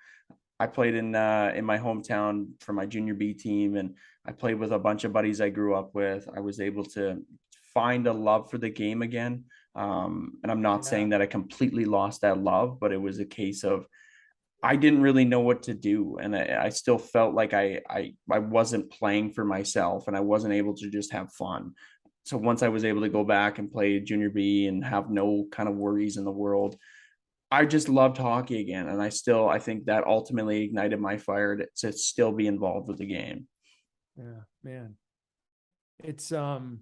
I played in my hometown for my junior B team, and I played with a bunch of buddies I grew up with. I was able to find a love for the game again. And I'm not Yeah, saying that I completely lost that love, but it was a case of I didn't really know what to do, and I still felt like I wasn't playing for myself, and I wasn't able to just have fun. So once I was able to go back and play junior B and have no kind of worries in the world, I just loved hockey again, and I think that ultimately ignited my fire to still be involved with the game. yeah, man. It's I'm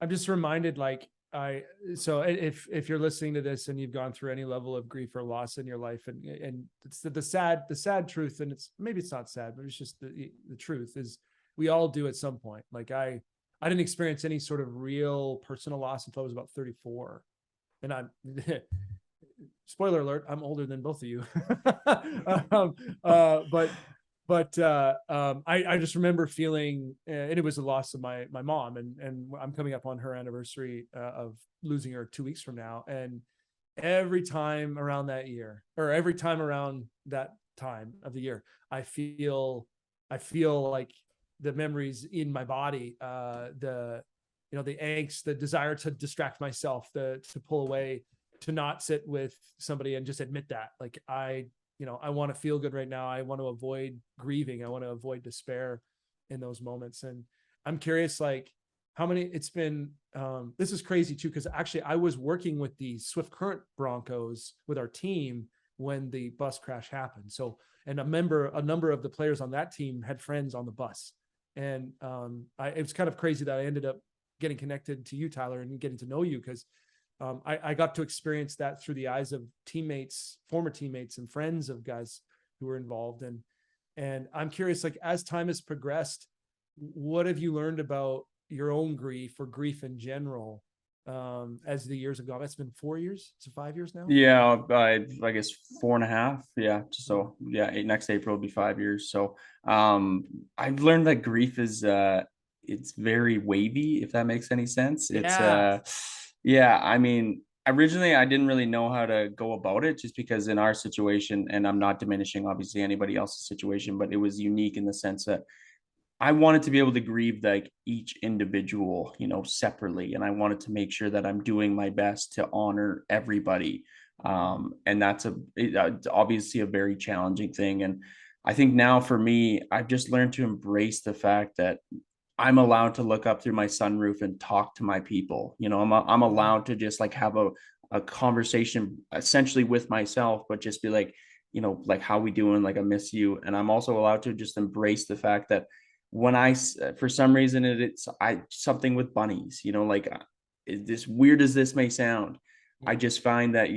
just reminded, like, so if you're listening to this and you've gone through any level of grief or loss in your life, and it's the sad truth, and maybe it's not sad, but it's just the truth is we all do at some point. Like I didn't experience any sort of real personal loss until I was about 34, and I'm spoiler alert, I'm older than both of you. um, but I just remember feeling, and it was the loss of my mom, and I'm coming up on her anniversary of losing her 2 weeks from now, and every time around that year, or every time around that time of the year, I feel like the memories in my body, the angst, the desire to distract myself, to pull away, to not sit with somebody and just admit that, like I want to feel good right now. I want to avoid grieving. I want to avoid despair in those moments. And I'm curious, like, how many it's been. This is crazy too, because actually I was working with the Swift Current Broncos with our team when the bus crash happened. So, and a number of the players on that team had friends on the bus. And it was kind of crazy that I ended up getting connected to you, Tyler, and getting to know you, because I got to experience that through the eyes of teammates, former teammates, and friends of guys who were involved. And I'm curious, like, as time has progressed, what have you learned about your own grief or grief in general as the years have gone? It's been 4 years. It's 5 years now. Yeah, I guess 4.5. Yeah. So yeah, next April will be 5 years. So I've learned that grief is it's very wavy, if that makes any sense. It's Yeah. yeah, I mean, originally I didn't really know how to go about it just because in our situation, and I'm not diminishing obviously anybody else's situation, but it was unique in the sense that I wanted to be able to grieve like each individual, separately. And I wanted to make sure that I'm doing my best to honor everybody. And that's it's obviously a very challenging thing. And I think now for me, I've just learned to embrace the fact that I'm allowed to look up through my sunroof and talk to my people. I'm allowed to just like have a conversation essentially with myself, but just be like, like how we doing? Like I miss you. And I'm also allowed to just embrace the fact that when for some reason it's something with bunnies, like as weird as this may sound, I just find that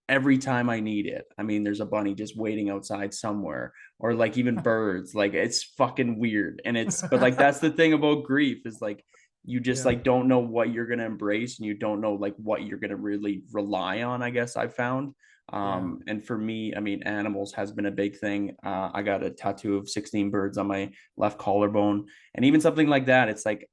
every time I need it, I mean, there's a bunny just waiting outside somewhere, or like even birds. Like it's fucking weird, and but like that's the thing about grief is like you just like don't know what you're gonna embrace, and you don't know like what you're gonna really rely on. I guess I've found. And for me, I mean, animals has been a big thing. I got a tattoo of 16 birds on my left collarbone, and even something like that, it's like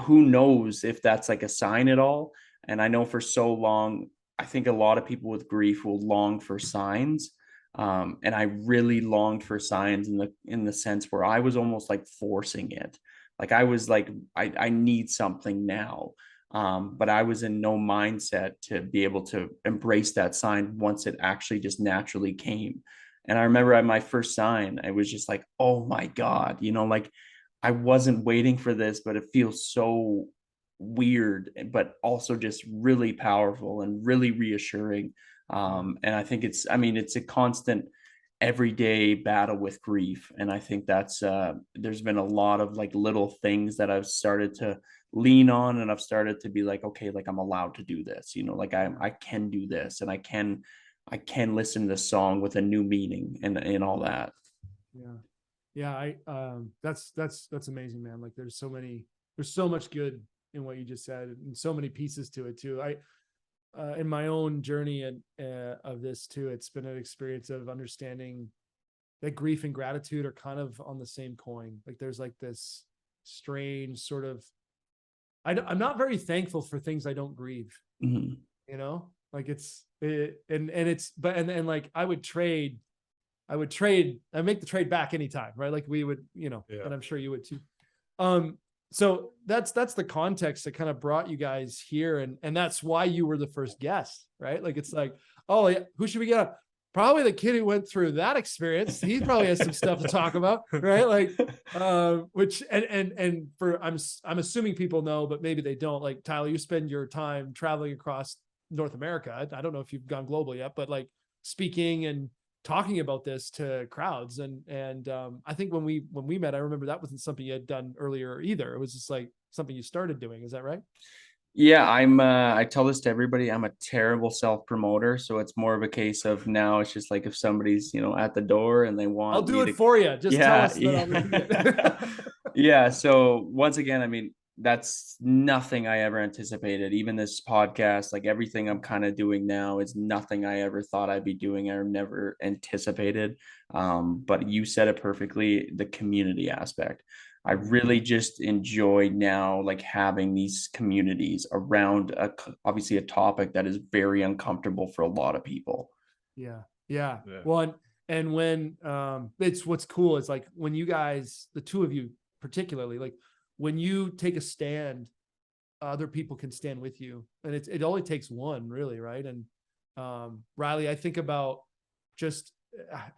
who knows if that's like a sign at all. And I know for so long, I think a lot of people with grief will long for signs. And I really longed for signs in the sense where I was almost like forcing it. Like I was like, I need something now. But I was in no mindset to be able to embrace that sign once it actually just naturally came. And I remember at my first sign, I was just like, oh my God, like I wasn't waiting for this, but it feels so weird, but also just really powerful and really reassuring. And I think it's a constant everyday battle with grief. And I think that's there's been a lot of like little things that I've started to lean on, and I've started to be like, okay, like I'm allowed to do this, like I can do this, and I can listen to this song with a new meaning and all that. I that's amazing, man. Like there's so much good in what you just said, and so many pieces to it too. I in my own journey and of this too, it's been an experience of understanding that grief and gratitude are kind of on the same coin. Like there's like this strange sort of, I'm not very thankful for things I don't grieve. Mm-hmm. Like and like I make the trade back anytime, right? Like we would, and I'm sure you would too. So that's the context that kind of brought you guys here. And that's why you were the first guest, right? Like, it's like, oh yeah, who should we get on? Probably the kid who went through that experience. He probably has some stuff to talk about, right? Like, which, and for, I'm assuming people know, but maybe they don't. Like, Tyler, you spend your time traveling across North America. I don't know if you've gone global yet, but like speaking and talking about this to crowds. And I think when we met, I remember that wasn't something you had done earlier either. It was just like something you started doing. Is that right? Yeah, I tell this to everybody. I'm a terrible self-promoter, so it's more of a case of now it's just like if somebody's, at the door and they want I'll do it for you. Just tell us that I'll repeat it. Yeah, so once again, I mean, that's nothing I ever anticipated. Even this podcast, like everything I'm kind of doing now is nothing I ever thought I'd be doing or never anticipated. But you said it perfectly, the community aspect. I really just enjoy now like having these communities around obviously a topic that is very uncomfortable for a lot of people. Yeah. Well, and when it's what's cool is like when you guys, the two of you particularly, like when you take a stand, other people can stand with you, and it only takes one, really, right? And Riley, I think about just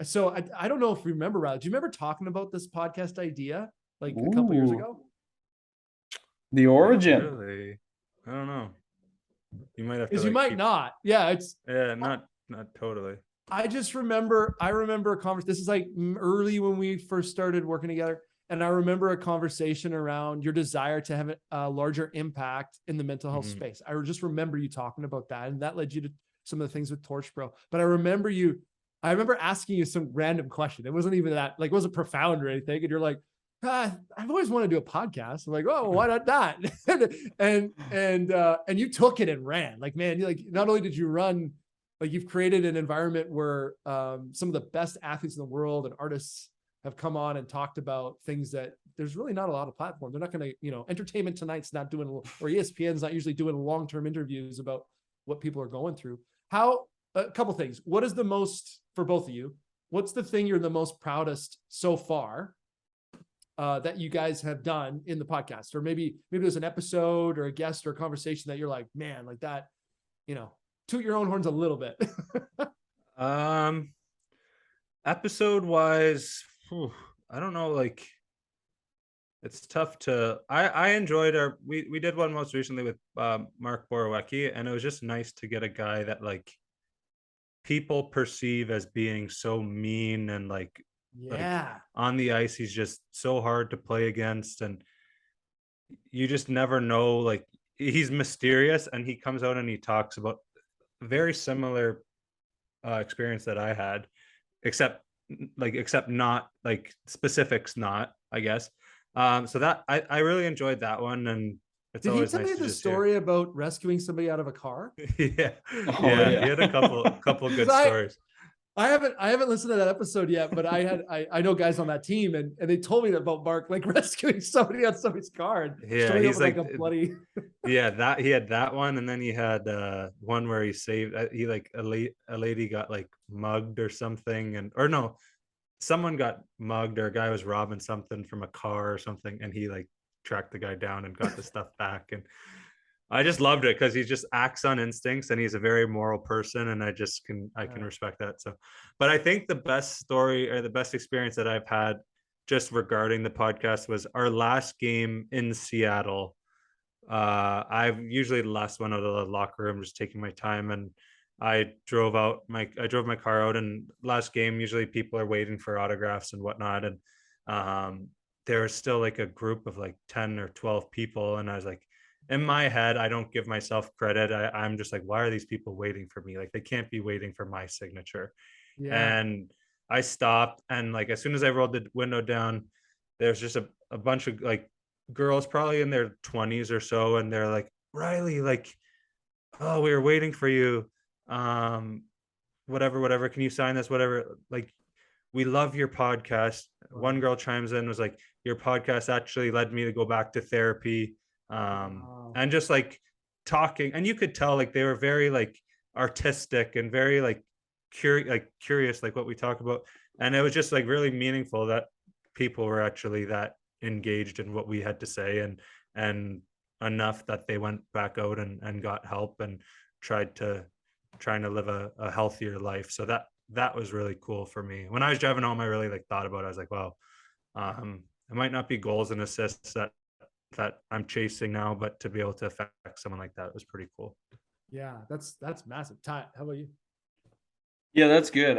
so I don't know if you remember, Riley. Do you remember talking about this podcast idea like a couple years ago? The origin. Really? I don't know. You might have to. Because you might not. Yeah, not totally. I remember a conversation. This is like early when we first started working together. And I remember a conversation around your desire to have a larger impact in the mental health space. I just remember you talking about that. And that led you to some of the things with TorchPro. But I remember asking you some random question. It wasn't even that, like, it wasn't profound or anything. And you're like, I've always wanted to do a podcast. I'm like, oh, why not that? And you took it and ran. Like, man, you like, not only did you run, like you've created an environment where some of the best athletes in the world and artists have come on and talked about things that there's really not a lot of platforms. They're not going to, you know, Entertainment Tonight's not doing, or ESPN's not usually doing long-term interviews about what people are going through. How, a couple things. What is the most, for both of you, what's the thing you're the most proudest so far that you guys have done in the podcast? Or maybe there's an episode or a guest or a conversation that you're like, man, like that, you know, toot your own horns a little bit. Episode wise, I don't know, like it's tough to, I enjoyed we did one most recently with Mark Borowecki, and it was just nice to get a guy that like people perceive as being so mean and like on the ice he's just so hard to play against, and you just never know, like he's mysterious, and he comes out and he talks about very similar experience that I had, except not like specifics, not, I guess. So that I really enjoyed that one, and it's Did he always tell nice me to the just story about rescuing somebody out of a car? yeah. Oh, Yeah, yeah. he had a couple good stories. I haven't listened to that episode yet, but I know guys on that team, and they told me about Mark like rescuing somebody on somebody's car. And Yeah, showing up he's with, like a bloody. yeah, that he had that one, and then he had one where he saved he like a lady got like mugged or something, and or no, someone got mugged, or a guy was robbing something from a car or something, and he like tracked the guy down and got the stuff back. And I just loved it because he just acts on instincts, and he's a very moral person, and I can respect that. So, but I think the best story or the best experience that I've had just regarding the podcast was our last game in Seattle. I've usually the last one out of the locker room, just taking my time, and I drove my car out, and last game usually people are waiting for autographs and whatnot, and there was still like a group of like 10 or 12 people, and I was like, in my head, I don't give myself credit. I'm just like, why are these people waiting for me? Like they can't be waiting for my signature. Yeah. And I stopped, and like as soon as I rolled the window down, there's just a bunch of like girls probably in their 20s or so, and they're like, Riley, like, oh, we were waiting for you, whatever, can you sign this, whatever, like, we love your podcast. One girl chimes in, was like, your podcast actually led me to go back to therapy. And just like talking, and you could tell like they were very like artistic and very like curious, like what we talk about, and it was just like really meaningful that people were actually that engaged in what we had to say, and enough that they went back out and got help and trying to live a healthier life. So that was really cool for me. When I was driving home, I really like thought about it. I was like, wow, it might not be goals and assists that I'm chasing now, but to be able to affect someone like that was pretty cool. Yeah, that's massive. Ty, how about you? Yeah, that's good.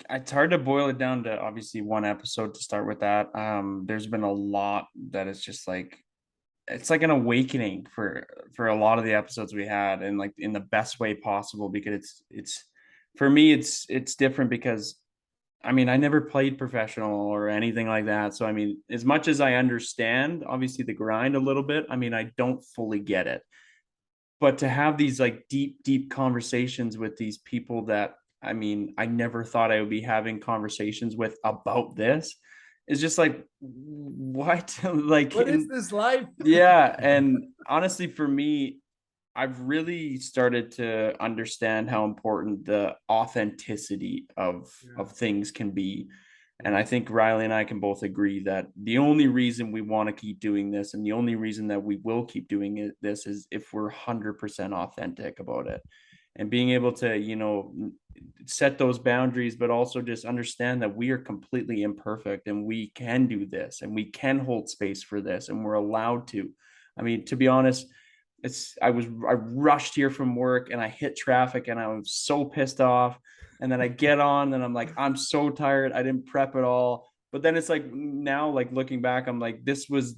It's hard to boil it down to obviously one episode to start with that. There's been a lot that is just like, it's like an awakening for a lot of the episodes we had, and like in the best way possible, because it's for me, it's different because I mean, I never played professional or anything like that. So, I mean, as much as I understand, obviously, the grind a little bit, I mean, I don't fully get it. But to have these like deep conversations with these people that, I mean, I never thought I would be having conversations with about this is just like, what? Like, What is this life? yeah. And honestly, for me, I've really started to understand how important the authenticity of things can be. And I think Riley and I can both agree that the only reason we want to keep doing this, and the only reason that we will keep doing this, is if we're 100% authentic about it, and being able to, you know, set those boundaries, but also just understand that we are completely imperfect, and we can do this, and we can hold space for this, and we're allowed to. I mean, to be honest, I rushed here from work, and I hit traffic, and I was so pissed off. And then I get on, and I'm like, I'm so tired. I didn't prep at all. But then it's like, now, like looking back, I'm like, this was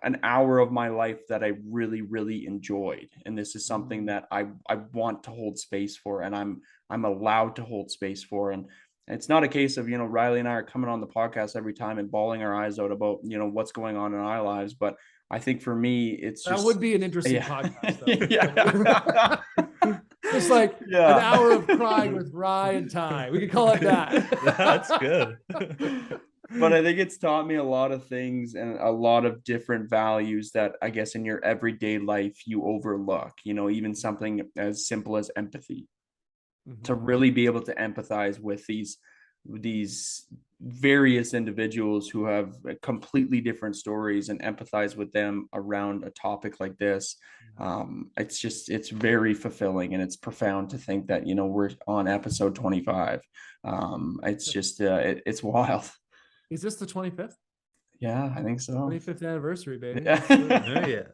an hour of my life that I really enjoyed. And this is something that I want to hold space for, and I'm allowed to hold space for. And It's not a case of, Riley and I are coming on the podcast every time and bawling our eyes out about, what's going on in our lives. But I think for me, it's That just, would be an interesting yeah. podcast, though. Yeah. Just like Yeah. an hour of crying with Rye and Ty. We could call it that. That's good. But I think it's taught me a lot of things and a lot of different values that I guess in your everyday life you overlook, even something as simple as empathy. To really be able to empathize with these various individuals who have completely different stories and empathize with them around a topic like this. It's very fulfilling, and it's profound to think that we're on episode 25. It's wild. Is this the 25th? Yeah, I think so. 25th anniversary, baby. Yeah.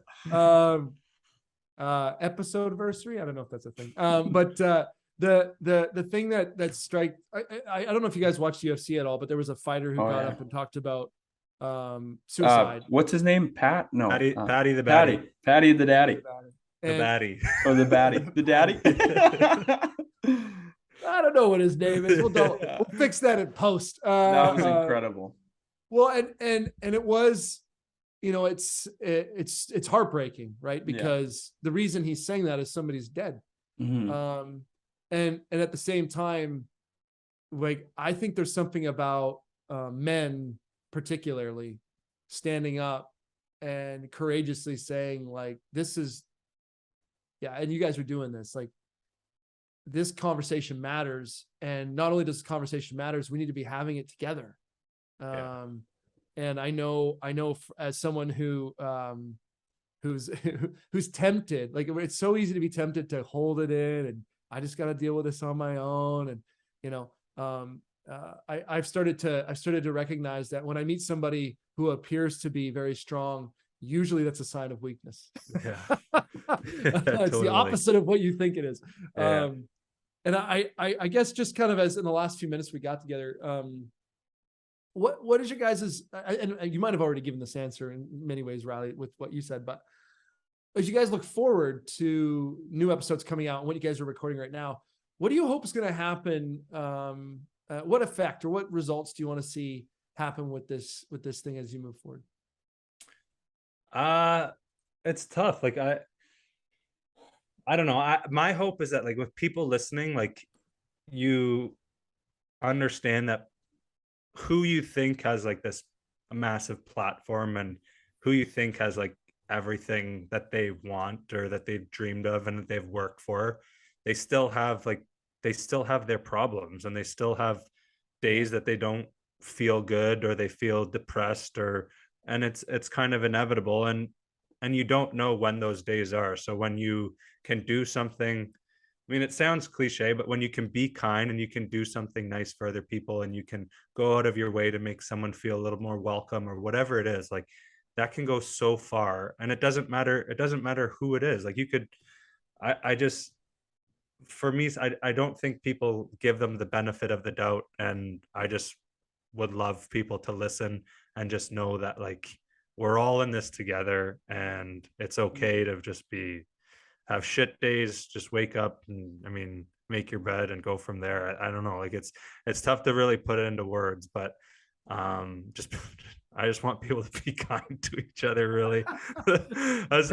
Episode anniversary. I don't know if that's a thing. But the thing that strike, I don't know if you guys watched UFC at all, but there was a fighter who got up and talked about suicide. What's his name? Pat? No, Patty the Batty. Patty the Daddy. The Batty. Or the Batty. The Daddy. I don't know what his name is. We'll fix that in post. That was incredible. Well, and it was, it's heartbreaking, right? Because the reason he's saying that is somebody's dead. Mm-hmm. And at the same time, like, I think there's something about men particularly standing up and courageously saying, like, this is, and you guys are doing this, like, this conversation matters. And not only does the conversation matters, we need to be having it together. And I know as someone who's tempted, like, it's so easy to be tempted to hold it in and I just got to deal with this on my own. And, I've started to recognize that when I meet somebody who appears to be very strong, usually that's a sign of weakness. Yeah. It's the opposite of what you think it is. Yeah. And I guess just kind of as in the last few minutes we got together, what is your guys's, and you might have already given this answer in many ways, Riley, with what you said, but as you guys look forward to new episodes coming out and what you guys are recording right now, what do you hope is going to happen? What effect or what results do you want to see happen with this thing as you move forward? It's tough. Like, I don't know. My hope is that, like, with people listening, like, you understand that who you think has like this massive platform and who you think has like everything that they want or that they've dreamed of and that they've worked for, they still have their problems, and they still have days that they don't feel good or they feel depressed, and it's kind of inevitable, and you don't know when those days are. So when you can do something, I mean, it sounds cliche, but when you can be kind and you can do something nice for other people and you can go out of your way to make someone feel a little more welcome or whatever it is, like, that can go so far. And it doesn't matter who it is. Like, you could, I just, for me, I don't think people give them the benefit of the doubt. And I just would love people to listen and just know that, like, we're all in this together, and it's okay to just have shit days, just wake up and, I mean, make your bed and go from there. I don't know. Like, it's tough to really put it into words, but just I just want people to be kind to each other, really. I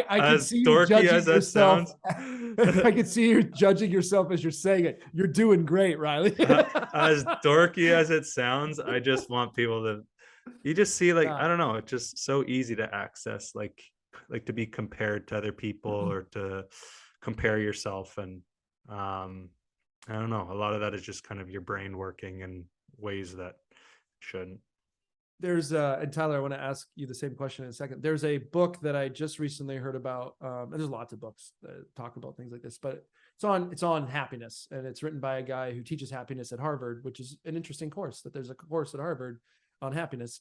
can see you judging yourself. I can see you judging yourself as you're saying it. You're doing great, Riley. As dorky as it sounds, I just want people to, you just see, like, I don't know, it's just so easy to access, like to be compared to other people or to compare yourself. And I don't know, a lot of that is just kind of your brain working in ways that shouldn't. There's and Tyler, I want to ask you the same question in a second. There's a book that I just recently heard about, and there's lots of books that talk about things like this, but it's on happiness, and it's written by a guy who teaches happiness at Harvard, which is an interesting course. That there's a course at Harvard on happiness.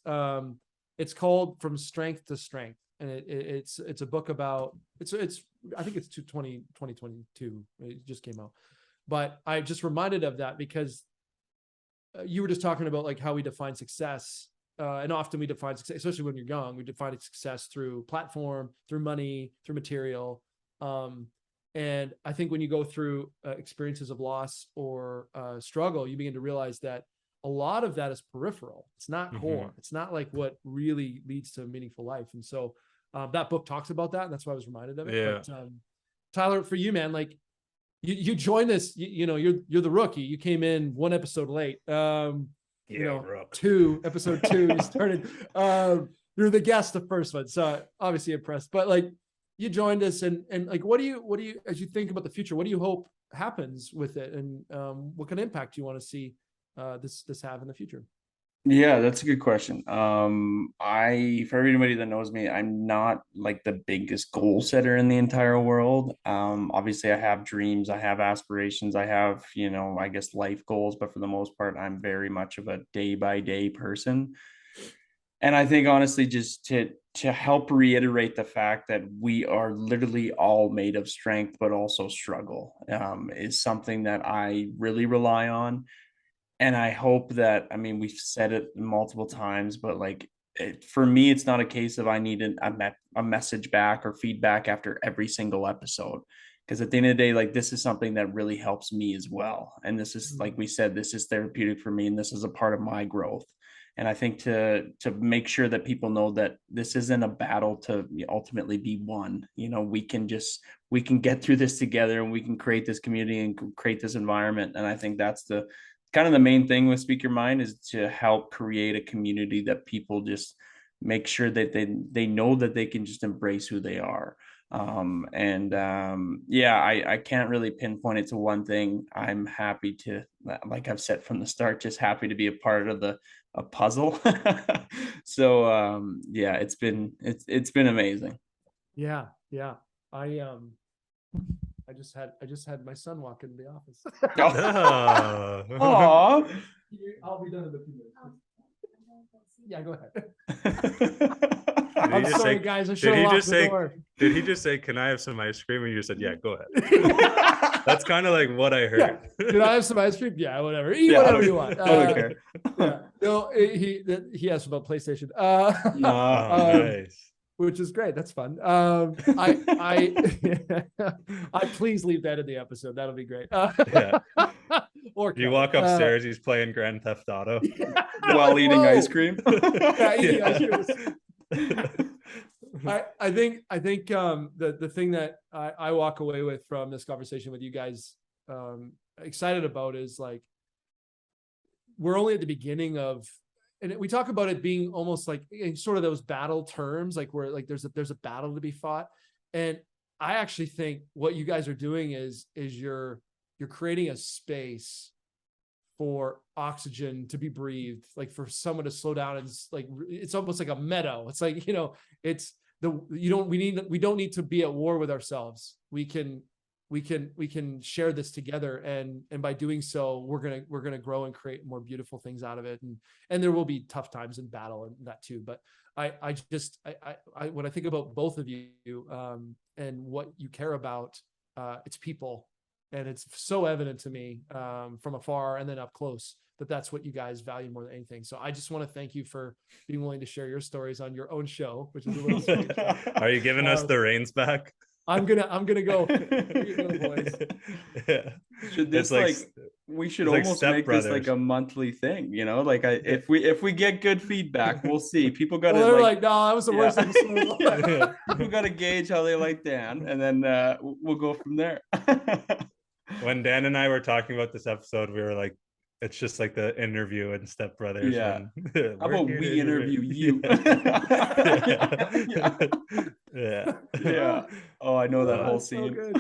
It's called From Strength to Strength, and it's a book about it's I think it's 2022. It just came out, but I just reminded of that because you were just talking about like how we define success. And often we define success, especially when you're young, we define success through platform, through money, through material. And I think when you go through experiences of loss or struggle, you begin to realize that a lot of that is peripheral. It's not core. It's not like what really leads to a meaningful life. And so that book talks about that. And that's why I was reminded of it. Yeah. But Tyler, for you, man, like you joined this, you know, you're the rookie. You came in one episode late. You know, episode 2, you started, you're the guest, the first one. So obviously impressed, but like you joined us and like, what do you, as you think about the future, what do you hope happens with it? And what kind of impact do you want to see this have in the future? Yeah, that's a good question. For everybody that knows me, I'm not like the biggest goal setter in the entire world. Obviously I have dreams, I have aspirations, I have, you know, I guess life goals, but for the most part, I'm very much of a day by day person. And I think honestly, just to help reiterate the fact that we are literally all made of strength, but also struggle, is something that I really rely on. And I hope that, I mean, we've said it multiple times, but like for me, it's not a case of I need a message back or feedback after every single episode. Because at the end of the day, like this is something that really helps me as well. And this is, like we said, this is therapeutic for me, and this is a part of my growth. And I think to make sure that people know that this isn't a battle to ultimately be won. You know, we can get through this together, and we can create this community and create this environment. And I think that's the kind of the main thing with Speak Your Mind, is to help create a community that people just make sure that they know that they can just embrace who they are. Yeah, I can't really pinpoint it to one thing. I'm happy to, like I've said from the start, just happy to be a part of a puzzle. So yeah, it's been amazing. Yeah. I just had my son walk into the office. Oh. I'll be done in a few minutes. Yeah, go ahead. I'm sorry, guys. I should have locked the door. Did he just say, "Can I have some ice cream?" And you said, "Yeah, go ahead." That's kind of like what I heard. Yeah. Did I have some ice cream? Yeah, whatever. Eat whatever you want. I don't care. Yeah. No, he asked about PlayStation. Nice. Which is great. That's fun. I please leave that in the episode. That'll be great. Yeah. Or you walk upstairs, he's playing Grand Theft Auto while eating ice cream. Yeah, eating ice cream. I think the thing that I walk away with from this conversation with you guys excited about is like we're only at the beginning of, and we talk about it being almost like sort of those battle terms, like where like there's a battle to be fought. And I actually think what you guys are doing is you're creating a space for oxygen to be breathed, like for someone to slow down. And like, it's almost like a meadow. It's like, you know, we don't need to be at war with ourselves. We can share this together. And by doing so, we're going to grow and create more beautiful things out of it. And there will be tough times in battle and that too. But I when I think about both of you, and what you care about, it's people. And it's so evident to me from afar and then up close that that's what you guys value more than anything. So I just want to thank you for being willing to share your stories on your own show, which is a little strange. Are you giving us the reins back? I'm gonna go. Boys. Yeah. Should this we should almost make this like a monthly thing, you know? Like if we get good feedback, we'll see. People gotta like, no, that was the worst episode. People gotta gauge how they like Dan, and then we'll go from there. When Dan and I were talking about this episode, we were like, it's just like the interview in Step Brothers. Yeah. How about we interview you? Yeah. Oh, I know that whole scene. So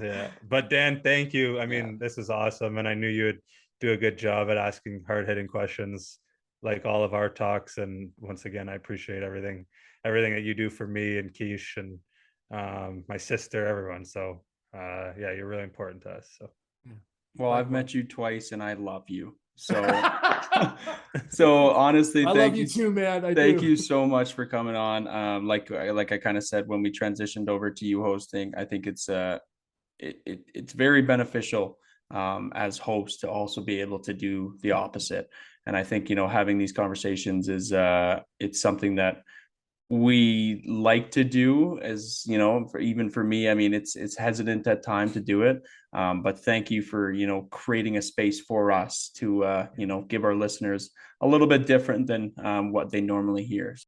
Yeah. But Dan, thank you. I mean, this is awesome. And I knew you would do a good job at asking hard-hitting questions like all of our talks. And once again, I appreciate everything that you do for me and Keish and my sister, everyone. So yeah, you're really important to us. So well, I've met you twice and I love you. So so honestly, I love you too, man. Thank you so much for coming on. Like I kind of said when we transitioned over to you hosting, I think it's very beneficial as host to also be able to do the opposite. And I think, you know, having these conversations is it's something that we like to do, as you know, even for me, I mean, it's hesitant at time to do it, but thank you for, you know, creating a space for us to, you know, give our listeners a little bit different than what they normally hear.